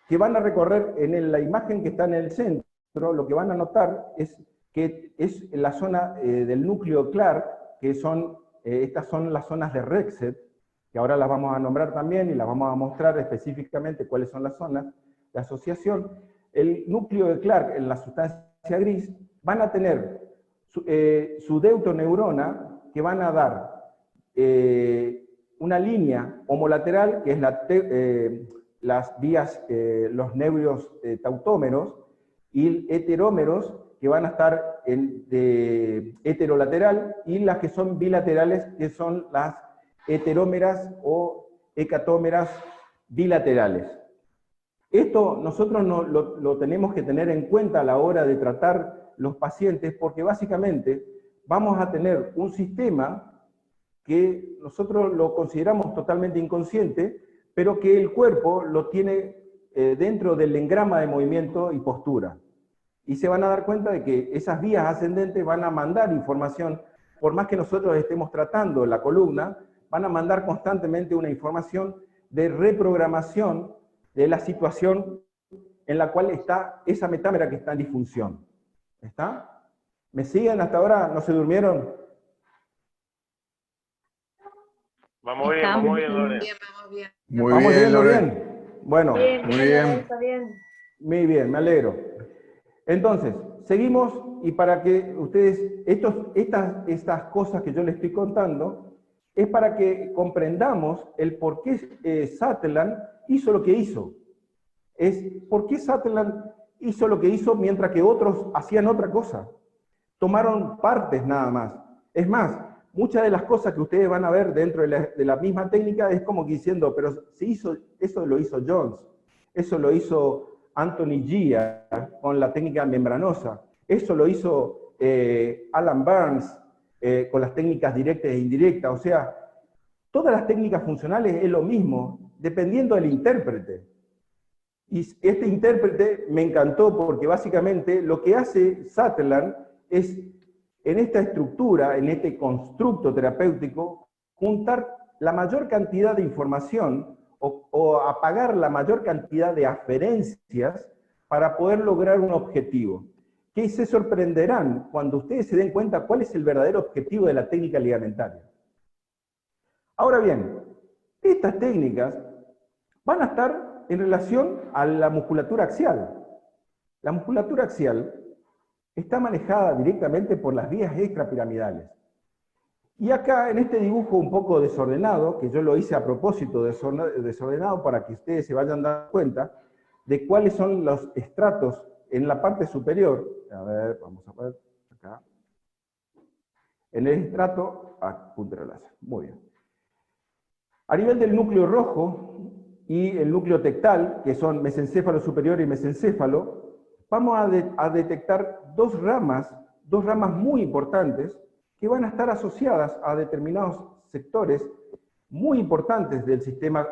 Speaker 1: que van a recorrer en la imagen que está en el centro, lo que van a notar es que es la zona del núcleo Clark, que son, estas son las zonas de Rexet, que ahora las vamos a nombrar también y las vamos a mostrar específicamente cuáles son las zonas de asociación. El núcleo de Clark en la sustancia gris van a tener su deutoneurona, que van a dar una línea homolateral, que es las vías, los nervios tautómeros, y heterómeros, que van a estar de heterolateral, y las que son bilaterales, que son las heterómeras o hecatómeras bilaterales. Esto nosotros lo tenemos que tener en cuenta a la hora de tratar los pacientes, porque básicamente vamos a tener un sistema que nosotros lo consideramos totalmente inconsciente, pero que el cuerpo lo tiene dentro del engrama de movimiento y postura. Y se van a dar cuenta de que esas vías ascendentes van a mandar información, por más que nosotros estemos tratando la columna, van a mandar constantemente una información de reprogramación de la situación en la cual está esa metámera que está en disfunción. ¿Está? ¿Me siguen hasta ahora? ¿No se durmieron?
Speaker 3: Vamos bien, Lore.
Speaker 1: Vamos bien, Lore. Bueno,
Speaker 4: muy bien. Está bien.
Speaker 1: Muy bien, me alegro. Entonces, seguimos, y para que ustedes, estas cosas que yo les estoy contando, es para que comprendamos el por qué Sutherland hizo lo que hizo. Es por qué Sutherland hizo lo que hizo mientras que otros hacían otra cosa. Tomaron partes nada más. Es más, muchas de las cosas que ustedes van a ver dentro de la misma técnica es como que diciendo, pero eso lo hizo Jones, eso lo hizo Anthony Gia con la técnica membranosa, eso lo hizo Alan Burns con las técnicas directas e indirectas. O sea, todas las técnicas funcionales es lo mismo, dependiendo del intérprete. Y este intérprete me encantó porque básicamente lo que hace Sutherland es, en esta estructura, en este constructo terapéutico, juntar la mayor cantidad de información o apagar la mayor cantidad de aferencias para poder lograr un objetivo. Que se sorprenderán cuando ustedes se den cuenta cuál es el verdadero objetivo de la técnica ligamentaria. Ahora bien, estas técnicas van a estar en relación a la musculatura axial. La musculatura axial está manejada directamente por las vías extrapiramidales. Y acá, en este dibujo un poco desordenado, que yo lo hice a propósito desordenado para que ustedes se vayan dando cuenta de cuáles son los estratos en la parte superior. A ver, vamos a ver acá. En el estrato, punta de láser. Muy bien. A nivel del núcleo rojo y el núcleo tectal, que son mesencéfalo superior y mesencéfalo, vamos a detectar dos ramas muy importantes que van a estar asociadas a determinados sectores muy importantes del sistema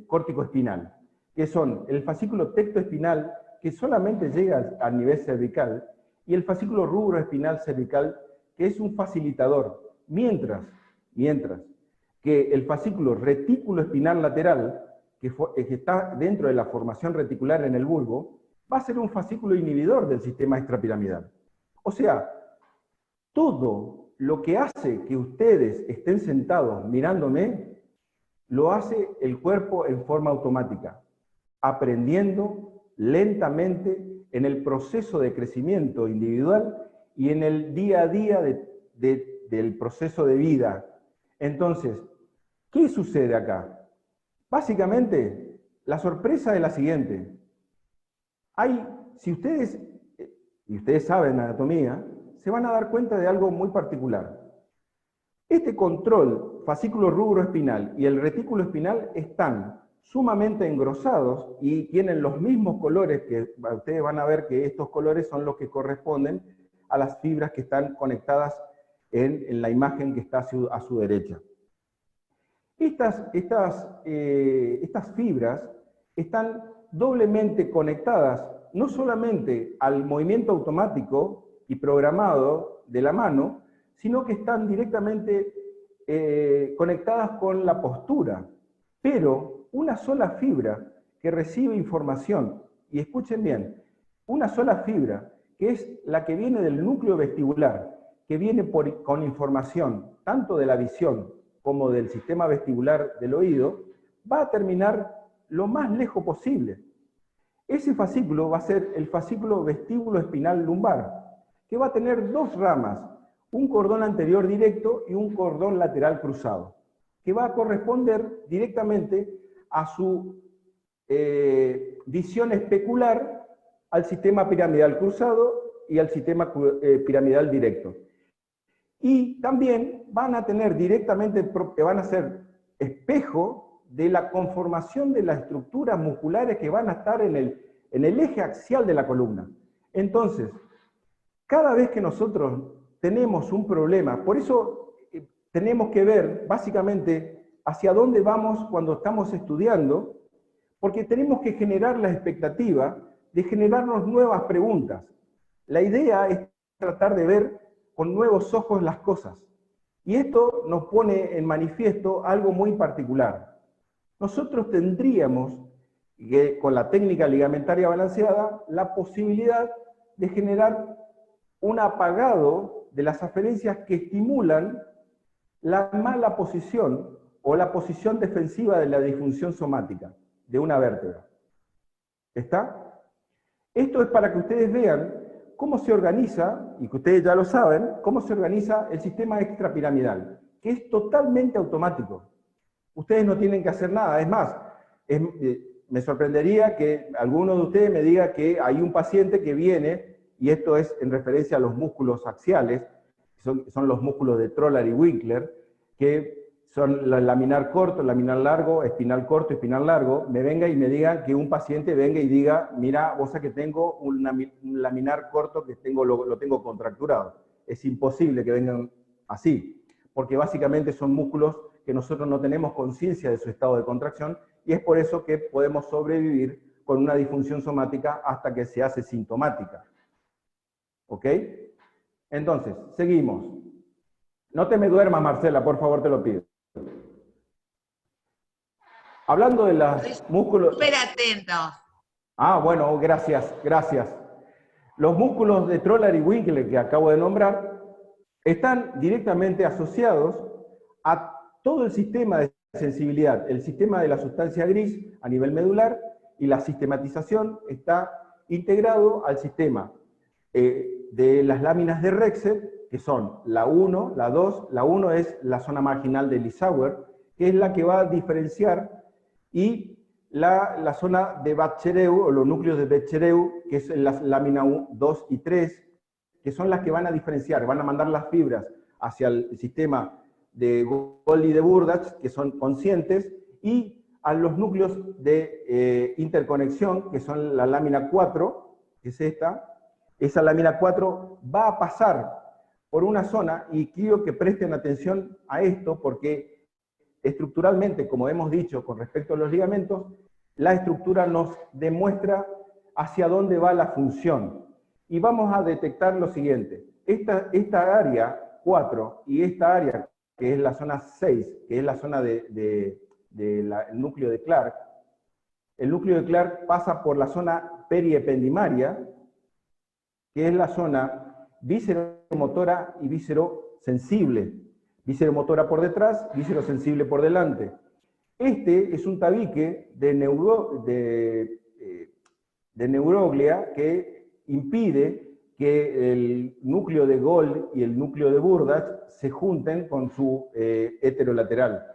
Speaker 1: córtico-espinal, que son el fascículo tectoespinal, que solamente llega al nivel cervical, y el fascículo rubroespinal cervical, que es un facilitador, mientras que el fascículo retículo-espinal lateral, que está dentro de la formación reticular en el bulbo, va a ser un fascículo inhibidor del sistema extrapiramidal. O sea, todo lo que hace que ustedes estén sentados mirándome, lo hace el cuerpo en forma automática, aprendiendo lentamente en el proceso de crecimiento individual y en el día a día del proceso de vida. Entonces, ¿qué sucede acá? Básicamente, la sorpresa es la siguiente. Si ustedes, y ustedes saben anatomía, se van a dar cuenta de algo muy particular. Este control, fascículo rubroespinal y el retículo espinal están sumamente engrosados y tienen los mismos colores, que ustedes van a ver que estos colores son los que corresponden a las fibras que están conectadas en la imagen que está a su derecha. Estas fibras están doblemente conectadas, no solamente al movimiento automático y programado de la mano, sino que están directamente conectadas con la postura. Pero una sola fibra que recibe información, y escuchen bien, una sola fibra, que es la que viene del núcleo vestibular, que viene con información tanto de la visión como del sistema vestibular del oído, va a terminar lo más lejos posible. Ese fascículo va a ser el fascículo vestíbulo espinal lumbar, que va a tener dos ramas, un cordón anterior directo y un cordón lateral cruzado, que va a corresponder directamente a su visión especular al sistema piramidal cruzado y al sistema piramidal directo. Y también van a tener directamente, van a ser espejo de la conformación de las estructuras musculares que van a estar en el eje axial de la columna. Entonces, cada vez que nosotros tenemos un problema, por eso tenemos que ver básicamente hacia dónde vamos cuando estamos estudiando, porque tenemos que generar la expectativa de generarnos nuevas preguntas. La idea es tratar de ver con nuevos ojos las cosas. Y esto nos pone en manifiesto algo muy particular. Nosotros tendríamos, con la técnica ligamentaria balanceada, la posibilidad de generar un apagado de las aferencias que estimulan la mala posición o la posición defensiva de la disfunción somática de una vértebra. ¿Está? Esto es para que ustedes vean cómo se organiza, y que ustedes ya lo saben, cómo se organiza el sistema extrapiramidal, que es totalmente automático. Ustedes no tienen que hacer nada. Es más, me sorprendería que alguno de ustedes me diga que hay un paciente que viene, y esto es en referencia a los músculos axiales, son los músculos de Troller y Winkler, que son la laminar corto, laminar largo, espinal corto, espinal largo, me venga y me diga que un paciente venga y diga, mira, vos sabés que tengo un laminar corto que lo tengo contracturado. Es imposible que vengan así, porque básicamente son músculos que nosotros no tenemos conciencia de su estado de contracción, y es por eso que podemos sobrevivir con una disfunción somática hasta que se hace sintomática. ¿Ok? Entonces, seguimos. No te me duermas, Marcela, por favor, te lo pido. Hablando de los músculos...
Speaker 2: Súper atento.
Speaker 1: Ah, bueno, gracias, gracias. Los músculos de Troller y Winkler que acabo de nombrar están directamente asociados a todo el sistema de sensibilidad, el sistema de la sustancia gris a nivel medular, y la sistematización está integrado al sistema de las láminas de Rexed, que son la 1, la 2, la 1 es la zona marginal de Lissauer, que es la que va a diferenciar, y la zona de Batchereu, o los núcleos de Batchereu, que es la lámina 2 y 3, que son las que van a diferenciar, van a mandar las fibras hacia el sistema de Gold y de Burdach, que son conscientes, y a los núcleos de interconexión, que son la lámina 4, que es esa lámina 4 va a pasar por una zona, y quiero que presten atención a esto, porque estructuralmente, como hemos dicho con respecto a los ligamentos, la estructura nos demuestra hacia dónde va la función. Y vamos a detectar lo siguiente. Esta área 4 y esta área, que es la zona 6, que es la zona del núcleo de Clark, el núcleo de Clark pasa por la zona periependimaria, que es la zona vísceromotora y víscerosensible. Vísceromotora por detrás, víscerosensible por delante. Este es un tabique de neuroglia que impide que el núcleo de Gold y el núcleo de Burdach se junten con su heterolateral.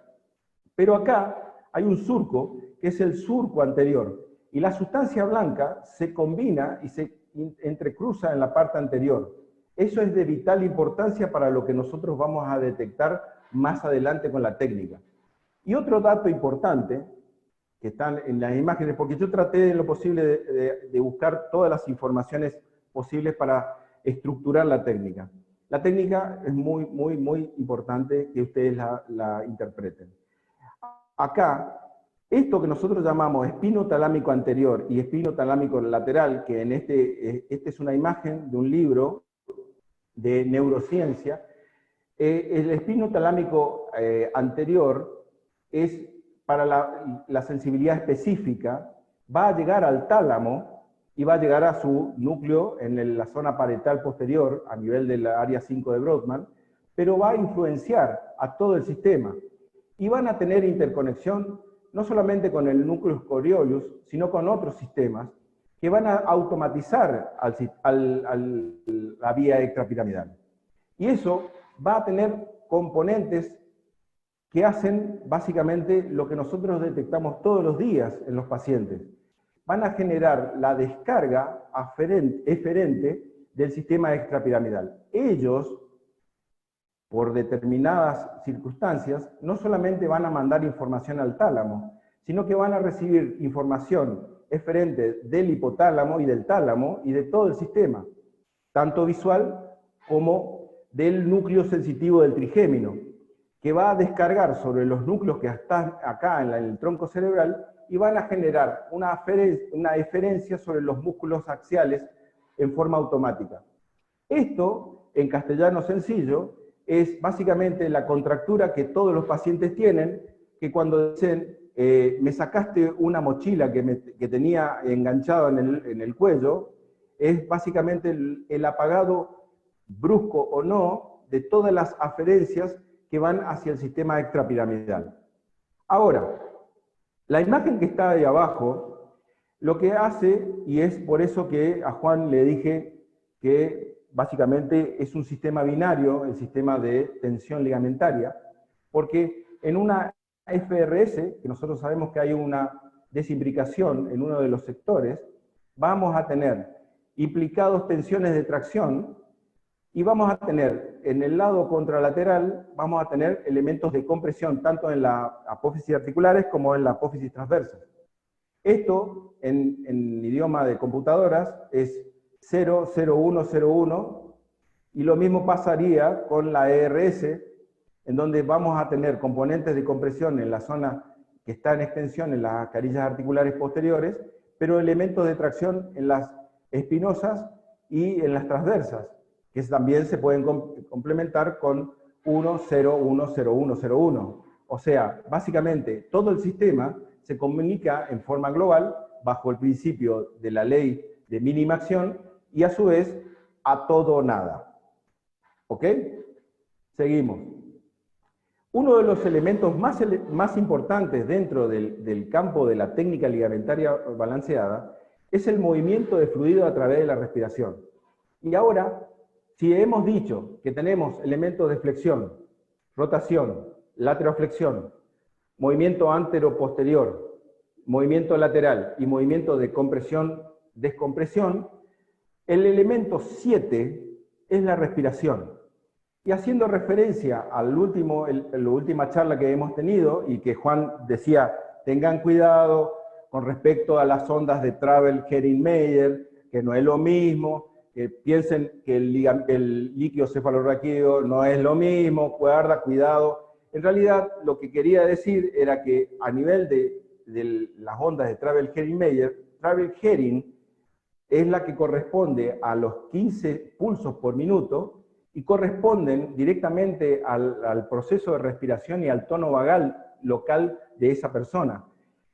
Speaker 1: Pero acá hay un surco, que es el surco anterior, y la sustancia blanca se combina y se entrecruza en la parte anterior. Eso es de vital importancia para lo que nosotros vamos a detectar más adelante con la técnica. Y otro dato importante, que están en las imágenes, porque yo traté en lo posible de buscar todas las informaciones posibles para estructurar la técnica. La técnica es muy, muy, muy importante que ustedes la interpreten. Acá, esto que nosotros llamamos espino talámico anterior y espino talámico lateral, que en esta es una imagen de un libro de neurociencia, el espino talámico anterior es para la sensibilidad específica, va a llegar al tálamo y va a llegar a su núcleo en la zona parietal posterior, a nivel del área 5 de Brodmann, pero va a influenciar a todo el sistema. Y van a tener interconexión no solamente con el nucleus coriolis, sino con otros sistemas que van a automatizar la vía extrapiramidal. Y eso va a tener componentes que hacen básicamente lo que nosotros detectamos todos los días en los pacientes. Van a generar la descarga eferente del sistema extrapiramidal. Ellos, por determinadas circunstancias, no solamente van a mandar información al tálamo, sino que van a recibir información eferente del hipotálamo y del tálamo y de todo el sistema, tanto visual como del núcleo sensitivo del trigémino, que va a descargar sobre los núcleos que están acá en el tronco cerebral y van a generar una eferencia sobre los músculos axiales en forma automática. Esto, en castellano sencillo, es básicamente la contractura que todos los pacientes tienen, que cuando dicen, me sacaste una mochila que tenía enganchada en el cuello, es básicamente el apagado brusco o no de todas las aferencias que van hacia el sistema extrapiramidal. Ahora, la imagen que está ahí abajo, lo que hace, y es por eso que a Juan le dije que básicamente es un sistema binario, el sistema de tensión ligamentaria, porque en una FRS, que nosotros sabemos que hay una desimbricación en uno de los sectores, vamos a tener implicados tensiones de tracción, y vamos a tener, en el lado contralateral, vamos a tener elementos de compresión, tanto en la apófisis articulares como en la apófisis transversa. Esto, en idioma de computadoras, es 0, 0, 1, 0, 1, y lo mismo pasaría con la ERS, en donde vamos a tener componentes de compresión en la zona que está en extensión en las carillas articulares posteriores, pero elementos de tracción en las espinosas y en las transversas, que también se pueden complementar con 1, 0, 1, 0, 1, 0, 1. O sea, básicamente todo el sistema se comunica en forma global bajo el principio de la ley de mínima acción y a su vez a todo o nada. ¿Ok? Seguimos. Uno de los elementos más importantes dentro del campo de la técnica ligamentaria balanceada es el movimiento de fluido a través de la respiración. Y ahora, si hemos dicho que tenemos elementos de flexión, rotación, lateroflexión, movimiento antero-posterior, movimiento lateral y movimiento de compresión-descompresión, el elemento 7 es la respiración. Y haciendo referencia a la última charla que hemos tenido, y que Juan decía, tengan cuidado con respecto a las ondas de Travel-Hering-Meyer, que no es lo mismo, que piensen que el líquido cefalorraquídeo no es lo mismo, guarda, cuidado. En realidad, lo que quería decir era que a nivel de las ondas de Travel-Hering-Meyer, Travel-Hering es la que corresponde a los 15 pulsos por minuto y corresponden directamente al proceso de respiración y al tono vagal local de esa persona.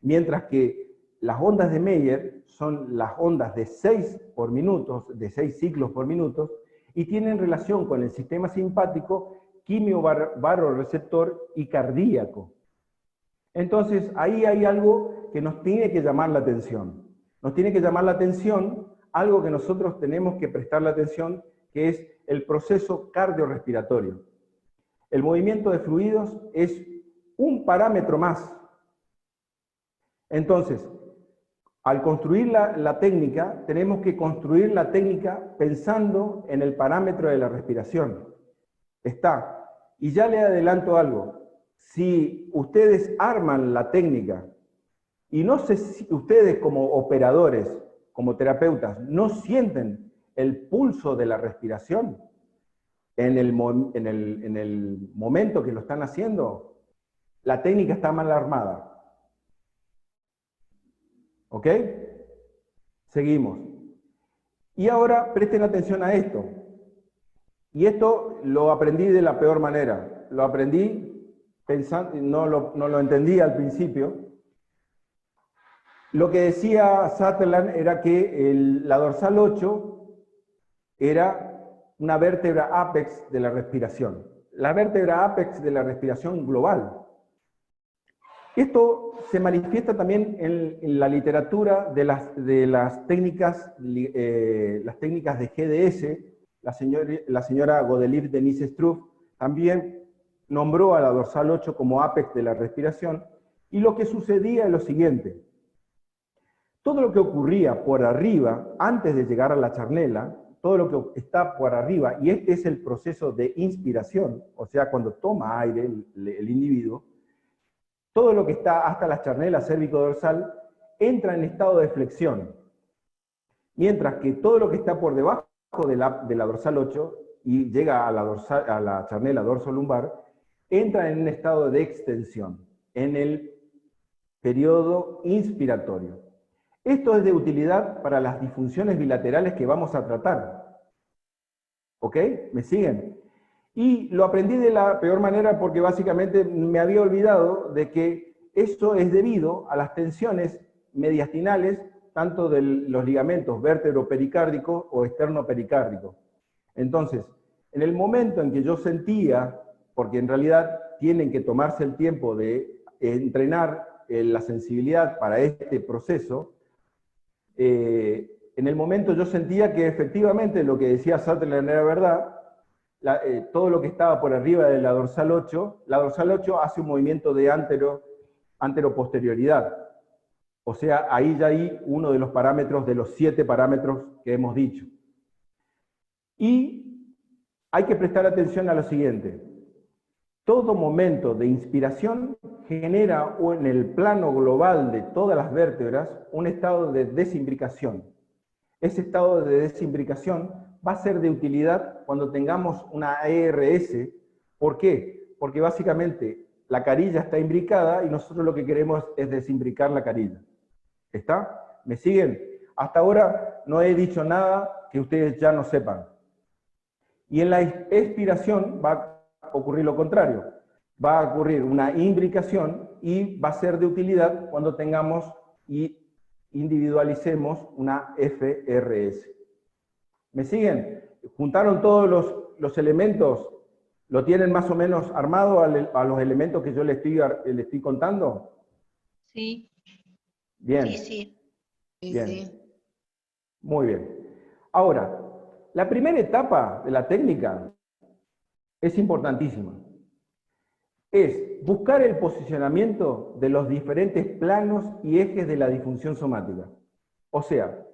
Speaker 1: Mientras que las ondas de Meyer son las ondas de 6 por minuto, de 6 ciclos por minuto, y tienen relación con el sistema simpático, quimio-barorreceptor y cardíaco. Entonces, ahí hay algo que nos tiene que llamar la atención. Nos tiene que llamar la atención algo que nosotros tenemos que prestarle atención, que es el proceso cardiorrespiratorio. El movimiento de fluidos es un parámetro más. Entonces, al construir la técnica, tenemos que construir la técnica pensando en el parámetro de la respiración. Está. Y ya le adelanto algo. Si ustedes arman la técnica, y no sé si ustedes como operadores, como terapeutas, no sienten el pulso de la respiración en el momento que lo están haciendo, la técnica está mal armada. ¿Ok? Seguimos. Y ahora presten atención a esto. Y esto lo aprendí de la peor manera. Lo aprendí pensando, no lo entendí al principio. Lo que decía Sutherland era que la dorsal 8 era una vértebra ápex de la respiración. La vértebra ápex de la respiración global. Esto se manifiesta también en la literatura de las técnicas de GDS. La señora Godelieve Denise Struve también nombró a la dorsal 8 como ápex de la respiración, y lo que sucedía es lo siguiente. Todo lo que ocurría por arriba, antes de llegar a la charnela, todo lo que está por arriba, y este es el proceso de inspiración, o sea, cuando toma aire el individuo, todo lo que está hasta la charnela cérvico-dorsal entra en estado de flexión, mientras que todo lo que está por debajo de la dorsal 8 y llega a la charnela dorso-lumbar, entra en un estado de extensión, en el periodo inspiratorio. Esto es de utilidad para las disfunciones bilaterales que vamos a tratar. ¿Ok? ¿Me siguen? Y lo aprendí de la peor manera porque básicamente me había olvidado de que eso es debido a las tensiones mediastinales, tanto de los ligamentos vértebro-pericárdicos o externo-pericárdicos. Entonces, en el momento en que yo sentía, porque en realidad tienen que tomarse el tiempo de entrenar la sensibilidad para este proceso, en el momento yo sentía que efectivamente lo que decía Sutherland era verdad. Todo lo que estaba por arriba de la dorsal 8 hace un movimiento de anteroposterioridad. O sea, ahí ya hay uno de los parámetros, de los 7 parámetros que hemos dicho. Y hay que prestar atención a lo siguiente. Todo momento de inspiración genera en el plano global de todas las vértebras un estado de desimbricación. Ese estado de desimbricación va a ser de utilidad cuando tengamos una ERS. ¿Por qué? Porque básicamente la carilla está imbricada y nosotros lo que queremos es desimbricar la carilla. ¿Está? ¿Me siguen? Hasta ahora no he dicho nada que ustedes ya no sepan. Y en la expiración va a ocurrir lo contrario. Va a ocurrir una imbricación y va a ser de utilidad cuando tengamos y individualicemos una FRS. ¿Me siguen? ¿Juntaron todos los elementos? ¿Lo tienen más o menos armado a los elementos que yo le estoy contando?
Speaker 2: Sí.
Speaker 1: Bien.
Speaker 2: Sí, sí.
Speaker 1: Bien.
Speaker 2: Sí.
Speaker 1: Muy bien. Ahora, la primera etapa de la técnica es importantísima. Es buscar el posicionamiento de los diferentes planos y ejes de la disfunción somática. O sea,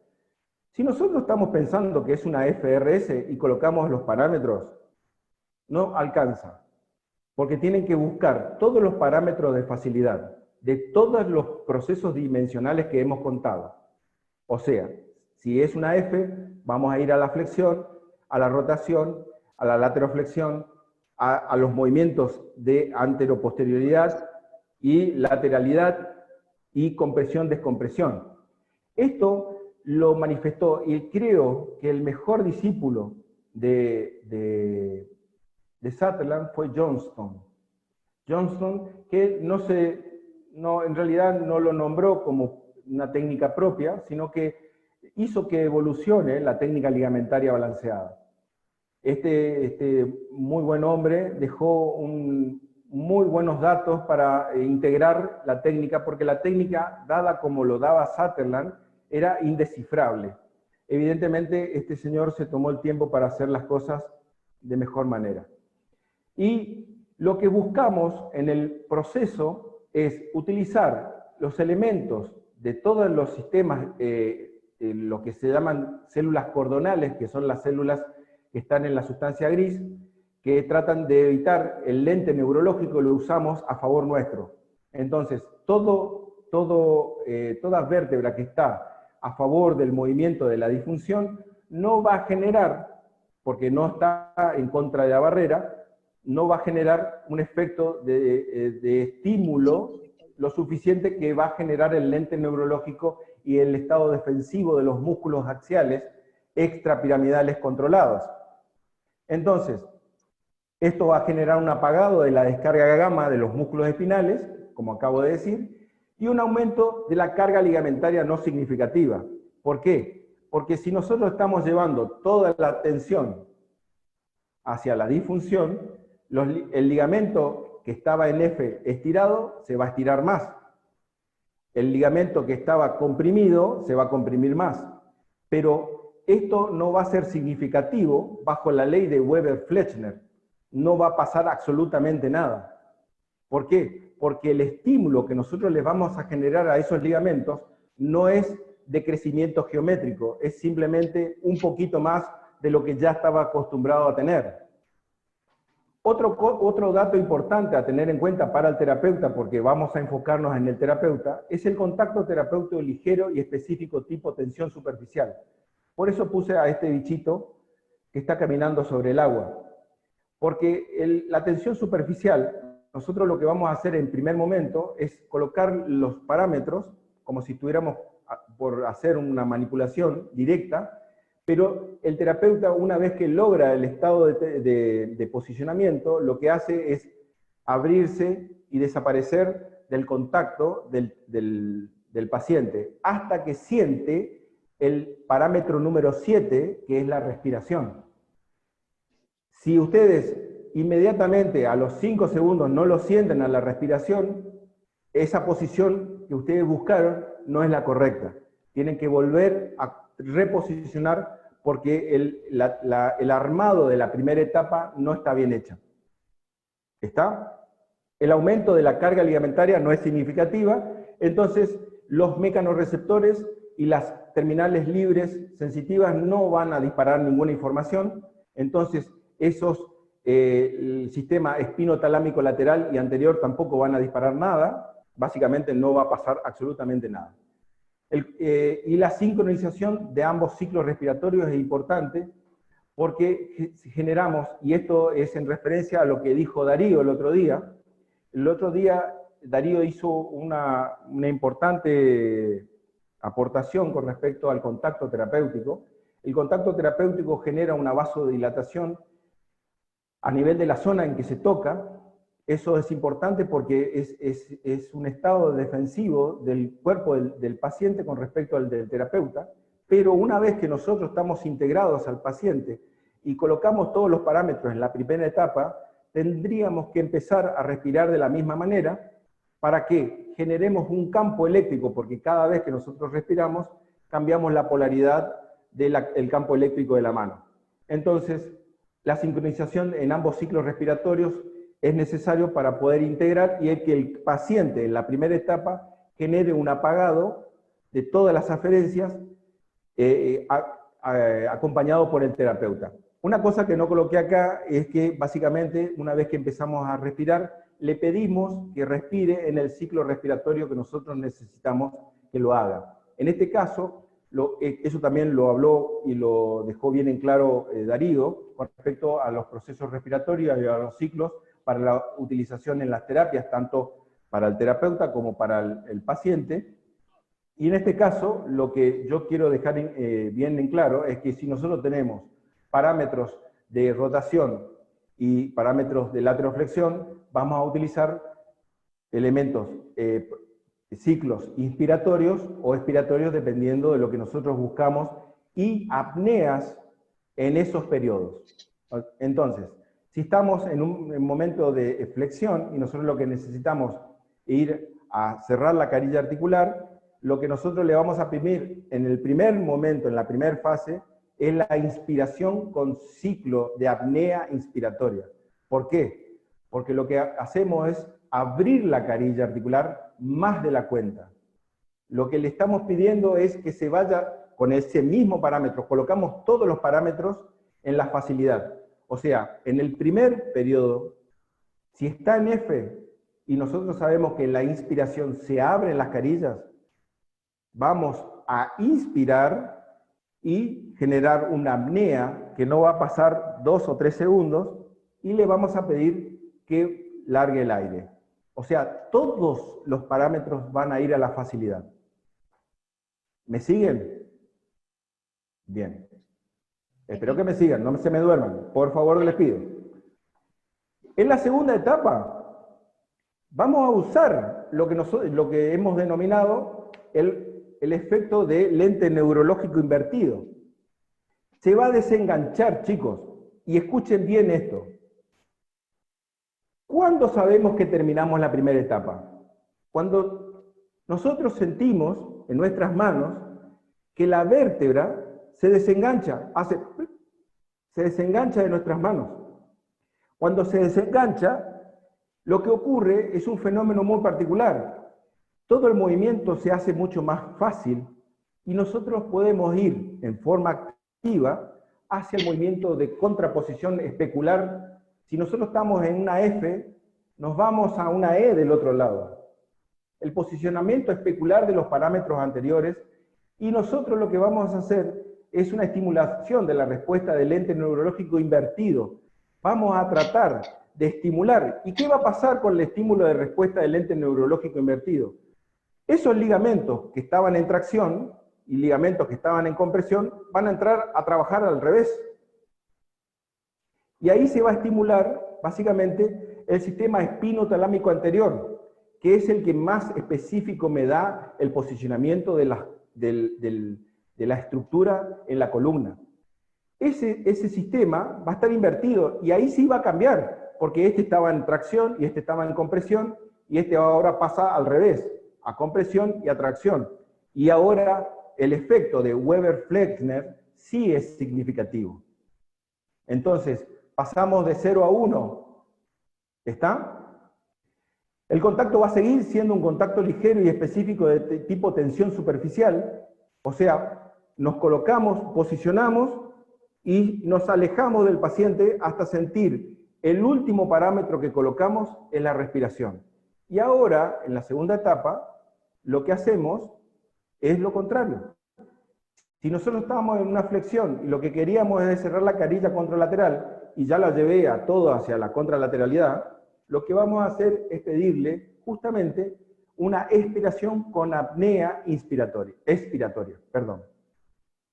Speaker 1: si nosotros estamos pensando que es una FRS y colocamos los parámetros, no alcanza, porque tienen que buscar todos los parámetros de facilidad, de todos los procesos dimensionales que hemos contado. O sea, si es una F, vamos a ir a la flexión, a la rotación, a la lateroflexión, a los movimientos de anteroposterioridad y lateralidad y compresión-descompresión. Esto lo manifestó, y creo que el mejor discípulo de Sutherland fue Johnston. Johnston, que en realidad no lo nombró como una técnica propia, sino que hizo que evolucione la técnica ligamentaria balanceada. Este muy buen hombre dejó muy buenos datos para integrar la técnica, porque la técnica, dada como lo daba Sutherland, era indescifrable. Evidentemente, este señor se tomó el tiempo para hacer las cosas de mejor manera. Y lo que buscamos en el proceso es utilizar los elementos de todos los sistemas, lo que se llaman células cordonales, que son las células que están en la sustancia gris, que tratan de evitar el lente neurológico, lo usamos a favor nuestro. Entonces, toda vértebra que está a favor del movimiento de la disfunción no va a generar, porque no está en contra de la barrera, no va a generar un efecto de estímulo lo suficiente que va a generar el lente neurológico y el estado defensivo de los músculos axiales extrapiramidales controlados. Entonces, esto va a generar un apagado de la descarga gamma de los músculos espinales, como acabo de decir, y un aumento de la carga ligamentaria no significativa. ¿Por qué? Porque si nosotros estamos llevando toda la atención hacia la disfunción, el ligamento que estaba en F estirado se va a estirar más. El ligamento que estaba comprimido se va a comprimir más. Pero esto no va a ser significativo bajo la ley de Weber-Flechtner. No va a pasar absolutamente nada. ¿Por qué? Porque el estímulo que nosotros les vamos a generar a esos ligamentos no es de crecimiento geométrico, es simplemente un poquito más de lo que ya estaba acostumbrado a tener. Otro dato importante a tener en cuenta para el terapeuta, porque vamos a enfocarnos en el terapeuta, es el contacto terapéutico ligero y específico tipo tensión superficial. Por eso puse a este bichito que está caminando sobre el agua. Porque la tensión superficial, nosotros lo que vamos a hacer en primer momento es colocar los parámetros, como si estuviéramos por hacer una manipulación directa, pero el terapeuta, una vez que logra el estado de posicionamiento, lo que hace es abrirse y desaparecer del contacto del paciente, hasta que siente el parámetro número 7, que es la respiración. Si ustedes inmediatamente a los 5 segundos no lo sienten a la respiración, esa posición que ustedes buscaron no es la correcta. Tienen que volver a reposicionar porque el armado de la primera etapa no está bien hecha. ¿Está? El aumento de la carga ligamentaria no es significativa, entonces los mecanorreceptores y las terminales libres sensitivas no van a disparar ninguna información, entonces el sistema espinotalámico lateral y anterior tampoco van a disparar nada, básicamente no va a pasar absolutamente nada. Y la sincronización de ambos ciclos respiratorios es importante porque generamos, y esto es en referencia a lo que dijo Darío el otro día Darío hizo una importante aportación con respecto al contacto terapéutico. El contacto terapéutico genera una vasodilatación a nivel de la zona en que se toca. Eso es importante porque es un estado defensivo del cuerpo del paciente con respecto al del terapeuta, pero una vez que nosotros estamos integrados al paciente y colocamos todos los parámetros en la primera etapa, tendríamos que empezar a respirar de la misma manera para que generemos un campo eléctrico, porque cada vez que nosotros respiramos, cambiamos la polaridad del campo eléctrico de la mano. Entonces, la sincronización en ambos ciclos respiratorios es necesario para poder integrar y que el paciente en la primera etapa genere un apagado de todas las aferencias acompañado por el terapeuta. Una cosa que no coloqué acá es que básicamente una vez que empezamos a respirar, le pedimos que respire en el ciclo respiratorio que nosotros necesitamos que lo haga. En este caso, eso también lo habló y lo dejó bien en claro Darío con respecto a los procesos respiratorios y a los ciclos para la utilización en las terapias, tanto para el terapeuta como para el paciente. Y en este caso, lo que yo quiero dejar bien en claro es que si nosotros tenemos parámetros de rotación y parámetros de lateroflexión, vamos a utilizar elementos, ciclos inspiratorios o expiratorios dependiendo de lo que nosotros buscamos y apneas en esos periodos. Entonces, si estamos en un momento de flexión y nosotros lo que necesitamos es ir a cerrar la carilla articular, lo que nosotros le vamos a pedir en el primer momento, en la primera fase, es la inspiración con ciclo de apnea inspiratoria. ¿Por qué? Porque lo que hacemos es abrir la carilla articular más de la cuenta. Lo que le estamos pidiendo es que se vaya con ese mismo parámetro, colocamos todos los parámetros en la facilidad. O sea, en el primer periodo, si está en F y nosotros sabemos que en la inspiración se abren las carillas, vamos a inspirar y generar una apnea que no va a pasar 2 o 3 segundos y le vamos a pedir que largue el aire. O sea, todos los parámetros van a ir a la facilidad. ¿Me siguen? Bien. Espero que me sigan, no se me duerman. Por favor, les pido. En la segunda etapa, vamos a usar lo que hemos denominado el efecto de lente neurológico invertido. Se va a desenganchar, chicos, y escuchen bien esto. ¿Cuándo sabemos que terminamos la primera etapa? Cuando nosotros sentimos en nuestras manos que la vértebra se desengancha, se desengancha de nuestras manos. Cuando se desengancha, lo que ocurre es un fenómeno muy particular. Todo el movimiento se hace mucho más fácil y nosotros podemos ir en forma activa hacia el movimiento de contraposición especular. Si nosotros estamos en una F, nos vamos a una E del otro lado. El posicionamiento especular de los parámetros anteriores, y nosotros lo que vamos a hacer es una estimulación de la respuesta del lente neurológico invertido. Vamos a tratar de estimular. ¿Y qué va a pasar con el estímulo de respuesta del lente neurológico invertido? Esos ligamentos que estaban en tracción y ligamentos que estaban en compresión van a entrar a trabajar al revés. Y ahí se va a estimular, básicamente, el sistema espinotalámico anterior, que es el que más específico me da el posicionamiento de la estructura en la columna. Ese sistema va a estar invertido, y ahí sí va a cambiar, porque este estaba en tracción y este estaba en compresión, y este ahora pasa al revés, a compresión y a tracción. Y ahora el efecto de Weber-Flexner sí es significativo. Entonces, pasamos de 0 a 1. ¿Está? El contacto va a seguir siendo un contacto ligero y específico de tipo tensión superficial, o sea, nos colocamos, posicionamos y nos alejamos del paciente hasta sentir el último parámetro que colocamos en la respiración. Y ahora, en la segunda etapa, lo que hacemos es lo contrario. Si nosotros estábamos en una flexión y lo que queríamos es cerrar la carilla contralateral, y ya la llevé a todo hacia la contralateralidad, lo que vamos a hacer es pedirle justamente una expiración con apnea expiratoria.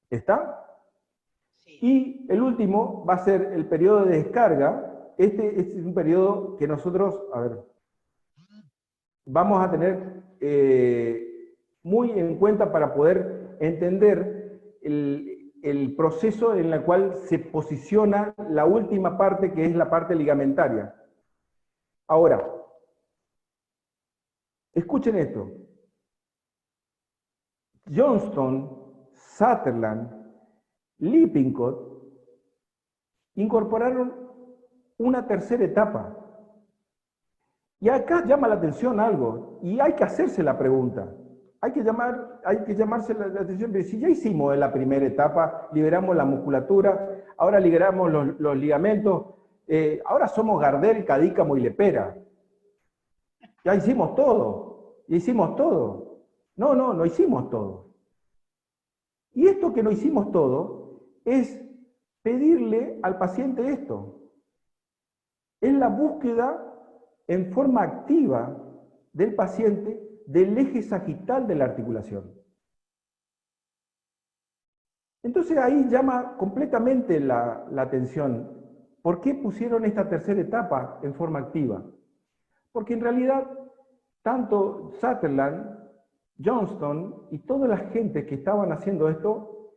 Speaker 1: ¿Está? Sí. Y el último va a ser el periodo de descarga. Este es un periodo que nosotros, vamos a tener muy en cuenta para poder entender el proceso en el cual se posiciona la última parte, que es la parte ligamentaria. Ahora, escuchen esto. Johnston, Sutherland, Lippincott incorporaron una tercera etapa. Y acá llama la atención algo, y hay que hacerse la pregunta. Hay que llamarse la atención, pero si ya hicimos en la primera etapa, liberamos la musculatura, ahora liberamos los ligamentos, ahora somos Gardel, Cadícamo y Lepera. Ya hicimos todo, No hicimos todo. Y esto que no hicimos todo es pedirle al paciente esto. Es la búsqueda en forma activa del paciente del eje sagital de la articulación. Entonces ahí llama completamente la atención. ¿Por qué pusieron esta tercera etapa en forma activa? Porque en realidad, tanto Sutherland, Johnston y toda la gente que estaban haciendo esto,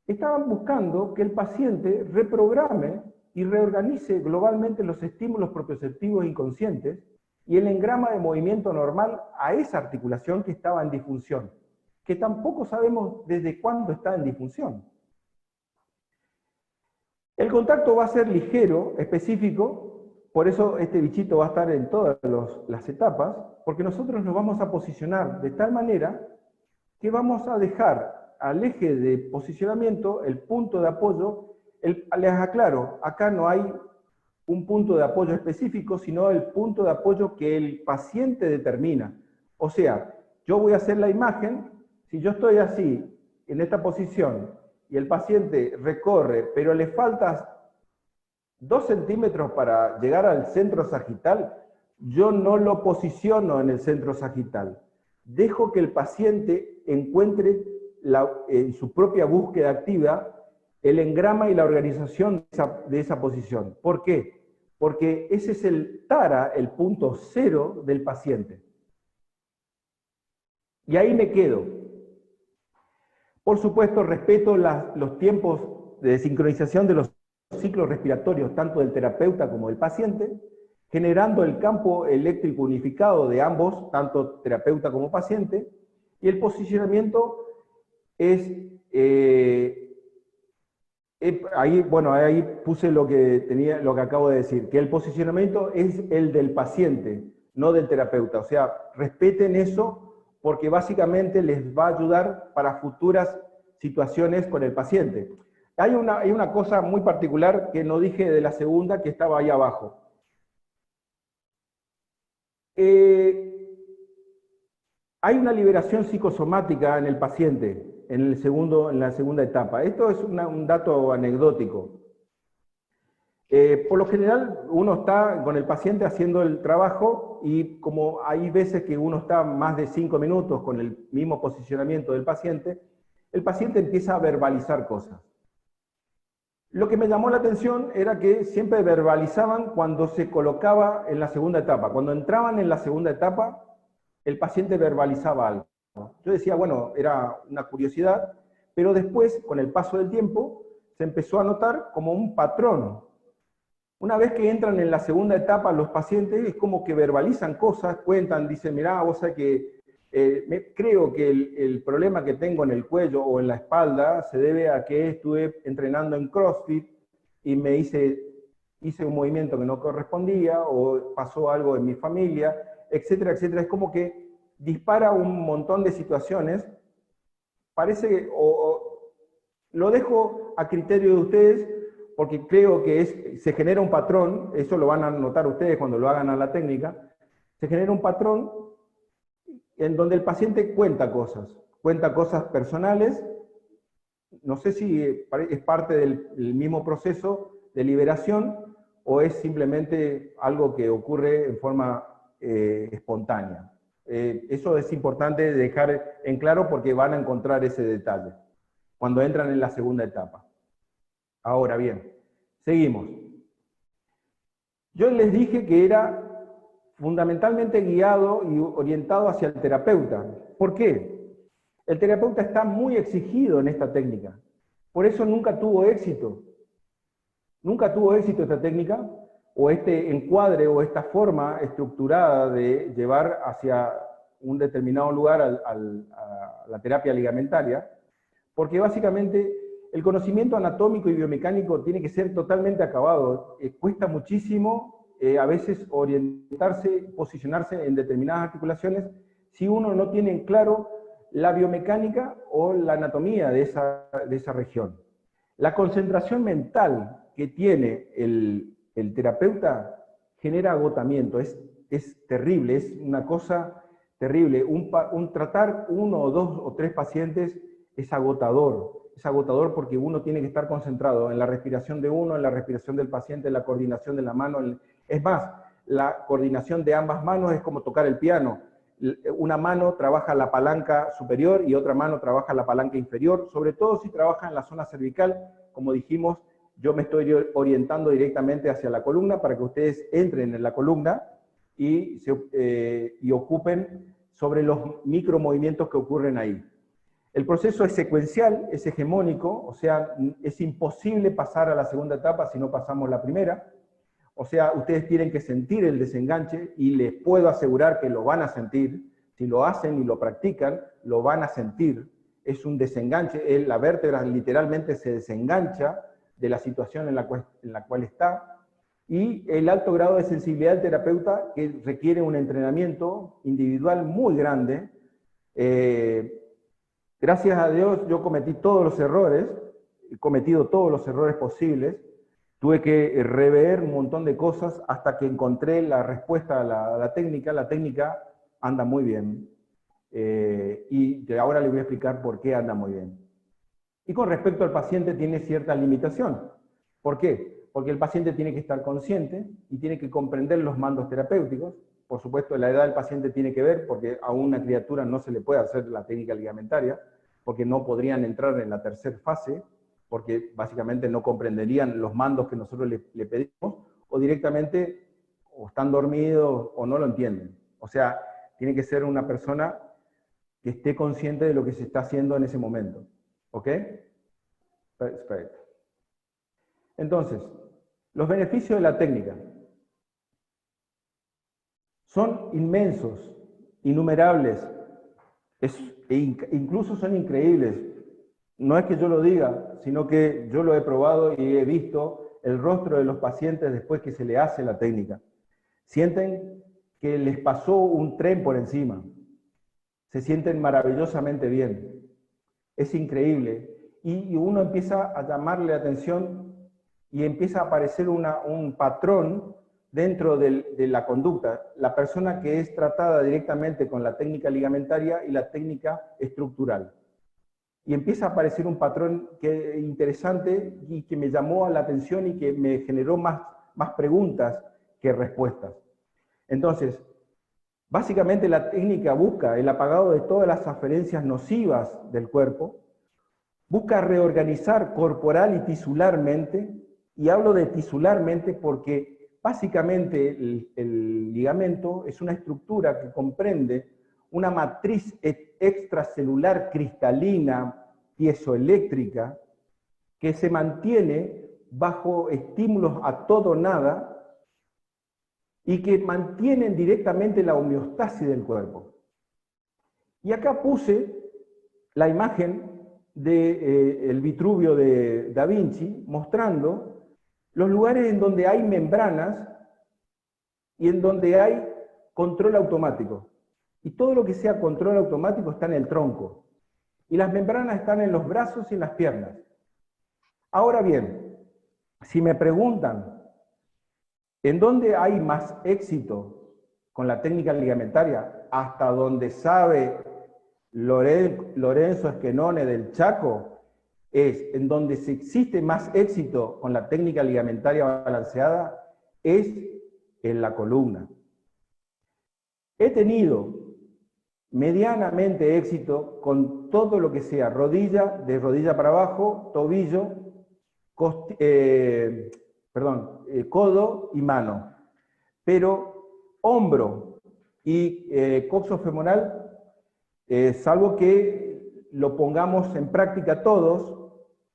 Speaker 1: estaban buscando que el paciente reprograme y reorganice globalmente los estímulos propioceptivos inconscientes y el engrama de movimiento normal a esa articulación que estaba en disfunción, que tampoco sabemos desde cuándo está en disfunción. El contacto va a ser ligero, específico, por eso este bichito va a estar en todas las etapas, porque nosotros nos vamos a posicionar de tal manera que vamos a dejar al eje de posicionamiento el punto de apoyo. Les aclaro, acá no hay un punto de apoyo específico, sino el punto de apoyo que el paciente determina. O sea, yo voy a hacer la imagen, si yo estoy así, en esta posición, y el paciente recorre, pero le falta 2 centímetros para llegar al centro sagital, yo no lo posiciono en el centro sagital. Dejo que el paciente encuentre en su propia búsqueda activa el engrama y la organización de esa posición. ¿Por qué? Porque ese es el tara, el punto cero del paciente. Y ahí me quedo. Por supuesto, respeto los tiempos de sincronización de los ciclos respiratorios, tanto del terapeuta como del paciente, generando el campo eléctrico unificado de ambos, tanto terapeuta como paciente, y el posicionamiento es... ahí puse lo que acabo de decir, que el posicionamiento es el del paciente, no del terapeuta. O sea, respeten eso porque básicamente les va a ayudar para futuras situaciones con el paciente. Hay una cosa muy particular que no dije de la segunda, que estaba ahí abajo. Hay una liberación psicosomática en el paciente en la segunda etapa. Esto es un dato anecdótico. Por lo general, uno está con el paciente haciendo el trabajo y como hay veces que uno está más de 5 minutos con el mismo posicionamiento del paciente, el paciente empieza a verbalizar cosas. Lo que me llamó la atención era que siempre verbalizaban cuando se colocaba en la segunda etapa. Cuando entraban en la segunda etapa, el paciente verbalizaba algo. Yo decía, bueno, era una curiosidad, pero después, con el paso del tiempo, se empezó a notar como un patrón. Una vez que entran en la segunda etapa los pacientes, es como que verbalizan cosas, cuentan, dicen, mirá, vos sabés que creo que el problema que tengo en el cuello o en la espalda se debe a que estuve entrenando en CrossFit y me hice un movimiento que no correspondía, o pasó algo en mi familia, etcétera, etcétera. Es como que dispara un montón de situaciones. Parece que, lo dejo a criterio de ustedes, porque creo que se genera un patrón, eso lo van a notar ustedes cuando lo hagan a la técnica, se genera un patrón en donde el paciente cuenta cosas personales, no sé si es parte del mismo proceso de liberación o es simplemente algo que ocurre en forma espontánea. Eso es importante dejar en claro porque van a encontrar ese detalle cuando entran en la segunda etapa. Ahora bien, seguimos. Yo les dije que era fundamentalmente guiado y orientado hacia el terapeuta. ¿Por qué? El terapeuta está muy exigido en esta técnica. Por eso nunca tuvo éxito. Nunca tuvo éxito esta técnica, o este encuadre, o esta forma estructurada de llevar hacia un determinado lugar a la terapia ligamentaria, porque básicamente el conocimiento anatómico y biomecánico tiene que ser totalmente acabado. Cuesta muchísimo a veces orientarse, posicionarse en determinadas articulaciones si uno no tiene en claro la biomecánica o la anatomía de esa región. La concentración mental que tiene el terapeuta genera agotamiento, es terrible, es una cosa terrible. Tratar 1 o 2 o 3 pacientes es agotador porque uno tiene que estar concentrado en la respiración de uno, en la respiración del paciente, en la coordinación de la mano. Es más, la coordinación de ambas manos es como tocar el piano. Una mano trabaja la palanca superior y otra mano trabaja la palanca inferior, sobre todo si trabaja en la zona cervical. Como dijimos, yo me estoy orientando directamente hacia la columna para que ustedes entren en la columna y ocupen sobre los micromovimientos que ocurren ahí. El proceso es secuencial, es hegemónico, o sea, es imposible pasar a la segunda etapa si no pasamos la primera. O sea, ustedes tienen que sentir el desenganche y les puedo asegurar que lo van a sentir. Si lo hacen y lo practican, lo van a sentir. Es un desenganche, la vértebra literalmente se desengancha de la situación en la cual está. Y el alto grado de sensibilidad del terapeuta, que requiere un entrenamiento individual muy grande. Gracias a Dios yo cometí todos los errores, he cometido todos los errores posibles. Tuve que rever un montón de cosas hasta que encontré la respuesta a la técnica. La técnica anda muy bien. Y ahora les voy a explicar por qué anda muy bien. Y con respecto al paciente tiene cierta limitación. ¿Por qué? Porque el paciente tiene que estar consciente y tiene que comprender los mandos terapéuticos. Por supuesto, la edad del paciente tiene que ver, porque a una criatura no se le puede hacer la técnica ligamentaria, porque no podrían entrar en la tercera fase, porque básicamente no comprenderían los mandos que nosotros le pedimos, o directamente o están dormidos o no lo entienden. O sea, tiene que ser una persona que esté consciente de lo que se está haciendo en ese momento. ¿Ok? Perfecto. Entonces, los beneficios de la técnica son inmensos, innumerables, incluso son increíbles. No es que yo lo diga, sino que yo lo he probado y he visto el rostro de los pacientes después que se le hace la técnica. Sienten que les pasó un tren por encima. Se sienten maravillosamente bien. Es increíble. Y uno empieza a llamarle la atención y empieza a aparecer un patrón dentro de la conducta. La persona que es tratada directamente con la técnica ligamentaria y la técnica estructural. Y empieza a aparecer un patrón interesante y que me llamó a la atención y que me generó más preguntas que respuestas. Entonces, básicamente la técnica busca el apagado de todas las aferencias nocivas del cuerpo, busca reorganizar corporal y tisularmente, y hablo de tisularmente porque básicamente el ligamento es una estructura que comprende una matriz extracelular cristalina, piezoeléctrica, que se mantiene bajo estímulos a todo o nada, y que mantienen directamente la homeostasis del cuerpo. Y acá puse la imagen del Vitruvio de Da Vinci, mostrando los lugares en donde hay membranas y en donde hay control automático. Y todo lo que sea control automático está en el tronco. Y las membranas están en los brazos y en las piernas. Ahora bien, si me preguntan, ¿en dónde hay más éxito con la técnica ligamentaria? Hasta donde sabe Lorenzo Esquenone del Chaco, es en donde se existe más éxito con la técnica ligamentaria balanceada, es en la columna. He tenido medianamente éxito con todo lo que sea rodilla, de rodilla para abajo, tobillo, codo y mano. Pero hombro y coxo femoral, salvo que lo pongamos en práctica todos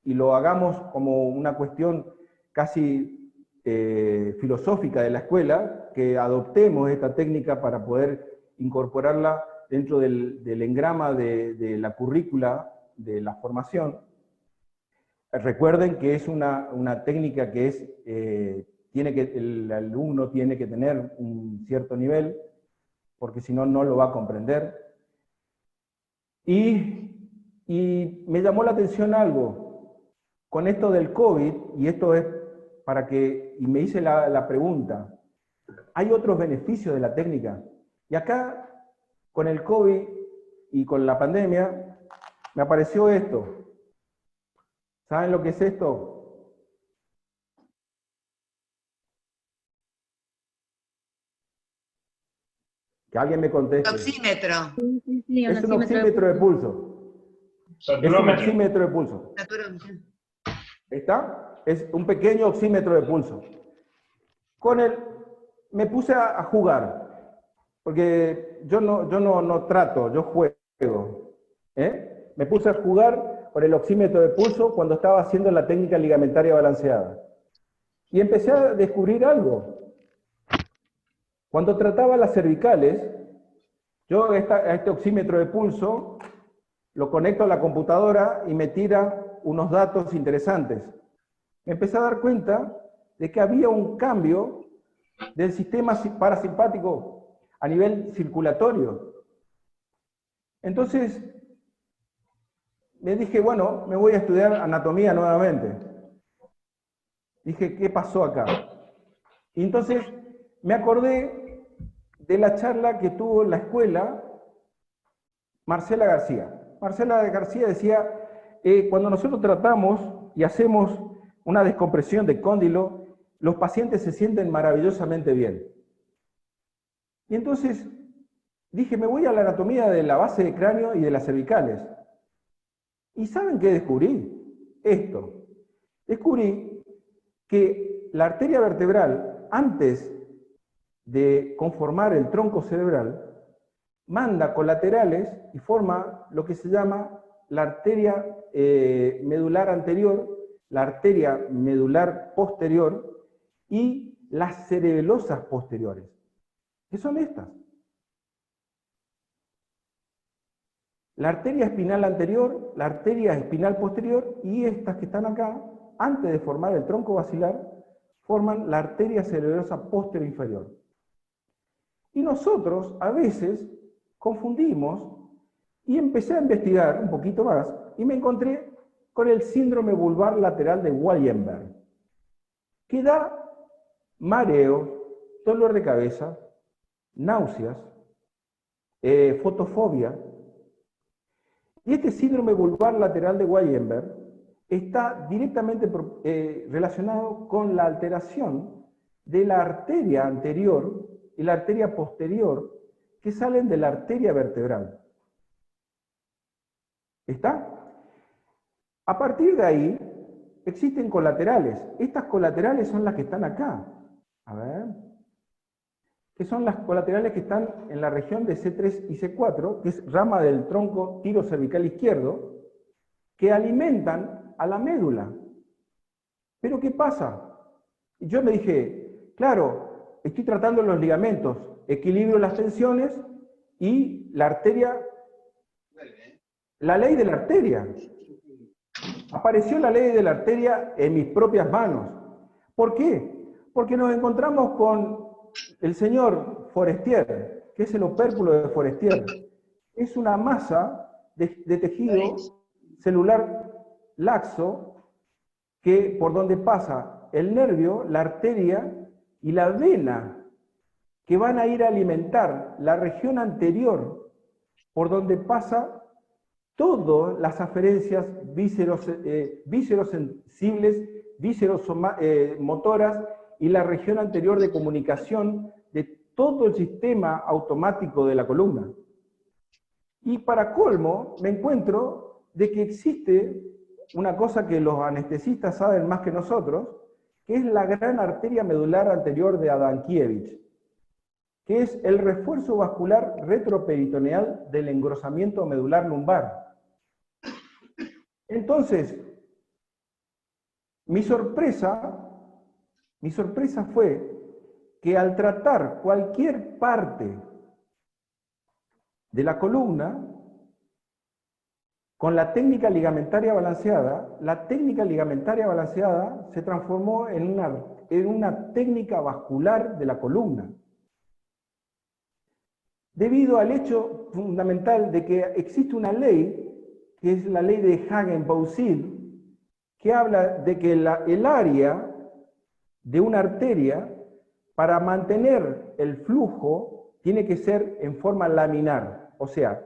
Speaker 1: y lo hagamos como una cuestión casi filosófica de la escuela, que adoptemos esta técnica para poder incorporarla dentro del engrama de la currícula de la formación. Recuerden que es una técnica que el alumno tiene que tener un cierto nivel, porque si no, no lo va a comprender. Y me llamó la atención algo, con esto del COVID, y esto es y me hice la pregunta, ¿hay otros beneficios de la técnica? Y acá, con el COVID y con la pandemia, me apareció esto. ¿Saben lo que es esto? Que alguien me conteste.
Speaker 2: Oxímetro.
Speaker 4: Sí,
Speaker 1: es un oxímetro de pulso. Es un oxímetro de pulso. ¿Está? Es un pequeño oxímetro de pulso. Con él me puse a jugar, porque yo no trato, yo juego. Me puse a jugar con el oxímetro de pulso cuando estaba haciendo la técnica ligamentaria balanceada. Y empecé a descubrir algo. Cuando trataba las cervicales, yo a este oxímetro de pulso lo conecto a la computadora y me tira unos datos interesantes. Me empecé a dar cuenta de que había un cambio del sistema parasimpático a nivel circulatorio. Entonces, me dije, bueno, me voy a estudiar anatomía nuevamente. Dije, ¿qué pasó acá? Y entonces me acordé de la charla que tuvo en la escuela Marcela García. Marcela García decía, cuando nosotros tratamos y hacemos una descompresión de cóndilo, los pacientes se sienten maravillosamente bien. Y entonces dije, me voy a la anatomía de la base de cráneo y de las cervicales. ¿Y saben qué descubrí? Esto. descubrí que la arteria vertebral, antes de conformar el tronco cerebral, manda colaterales y forma lo que se llama la arteria medular anterior, la arteria medular posterior y las cerebelosas posteriores. ¿Qué son estas? La arteria espinal anterior, la arteria espinal posterior y estas que están acá, antes de formar el tronco basilar, forman la arteria cerebrosa posterior inferior. Y nosotros a veces confundimos y empecé a investigar un poquito más y me encontré con el síndrome vulvar lateral de Wallenberg, que da mareos, dolor de cabeza, náuseas, fotofobia. Y este síndrome vulvar lateral de Wallenberg está directamente relacionado con la alteración de la arteria anterior y la arteria posterior que salen de la arteria vertebral. ¿Está? A partir de ahí existen colaterales. Estas colaterales son las que están acá. A ver. Que son las colaterales que están en la región de C3 y C4, que es rama del tronco tiro cervical izquierdo, que alimentan a la médula. Pero ¿qué pasa? Yo me dije, claro, estoy tratando los ligamentos, equilibrio las tensiones y la arteria, la ley de la arteria. Apareció la ley de la arteria en mis propias manos. ¿Por qué? Porque nos encontramos con el señor Forestier, que es el opérculo de Forestier. Es una masa de tejido celular laxo que por donde pasa el nervio, la arteria y la vena, que van a ir a alimentar la región anterior por donde pasa todas las aferencias víscerosensibles, vísceromotoras y la región anterior de comunicación de todo el sistema automático de la columna. Y para colmo, me encuentro de que existe una cosa que los anestesistas saben más que nosotros, que es la gran arteria medular anterior de Adamkiewicz, que es el refuerzo vascular retroperitoneal del engrosamiento medular lumbar. Entonces, mi sorpresa fue que al tratar cualquier parte de la columna con la técnica ligamentaria balanceada, la técnica ligamentaria balanceada se transformó en una técnica vascular de la columna. Debido al hecho fundamental de que existe una ley, que es la ley de Hagen-Boussil, que habla de que el área de una arteria, para mantener el flujo, tiene que ser en forma laminar. O sea,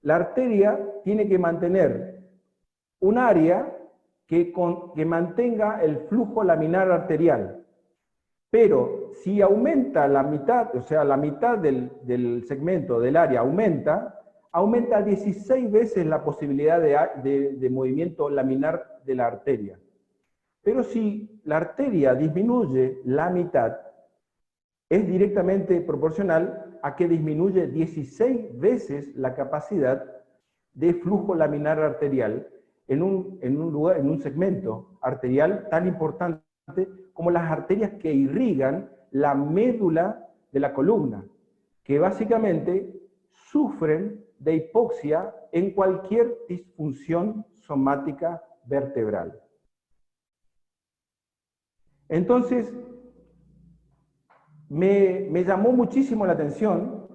Speaker 1: la arteria tiene que mantener un área que mantenga el flujo laminar arterial. Pero si aumenta la mitad, o sea, la mitad del segmento del área aumenta 16 veces la posibilidad de movimiento laminar de la arteria. Pero si la arteria disminuye la mitad, es directamente proporcional a que disminuye 16 veces la capacidad de flujo laminar arterial en un segmento arterial tan importante como las arterias que irrigan la médula de la columna, que básicamente sufren de hipoxia en cualquier disfunción somática vertebral. Entonces, me llamó muchísimo la atención.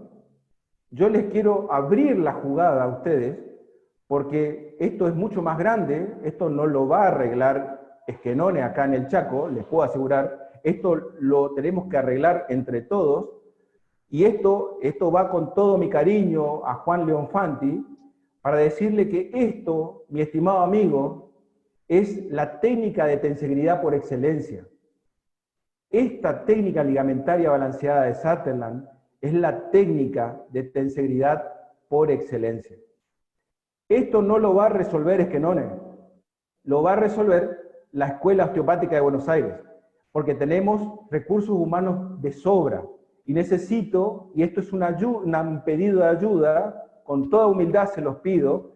Speaker 1: Yo les quiero abrir la jugada a ustedes, porque esto es mucho más grande, esto no lo va a arreglar Esquenone acá en el Chaco, les puedo asegurar, esto lo tenemos que arreglar entre todos, y esto va con todo mi cariño a Juan Leonfanti, para decirle que esto, mi estimado amigo, es la técnica de tensegridad por excelencia. Esta técnica ligamentaria balanceada de Sutherland es la técnica de tensegridad por excelencia. Esto no lo va a resolver Esquenone, lo va a resolver la Escuela Osteopática de Buenos Aires, porque tenemos recursos humanos de sobra. Y necesito, y esto es un pedido de ayuda, con toda humildad se los pido,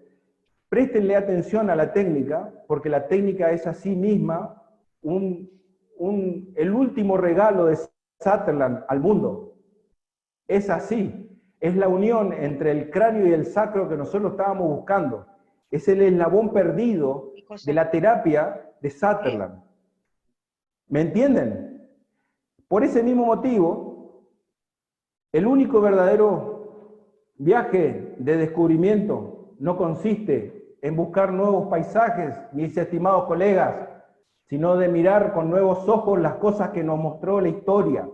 Speaker 1: préstenle atención a la técnica, porque la técnica es a sí misma el último regalo de Sutherland al mundo. Es así. Es la unión entre el cráneo y el sacro que nosotros estábamos buscando. Es el eslabón perdido de la terapia de Sutherland. ¿Me entienden? Por ese mismo motivo, el único verdadero viaje de descubrimiento no consiste en buscar nuevos paisajes, mis estimados colegas, sino de mirar con nuevos ojos las cosas que nos mostró la historia.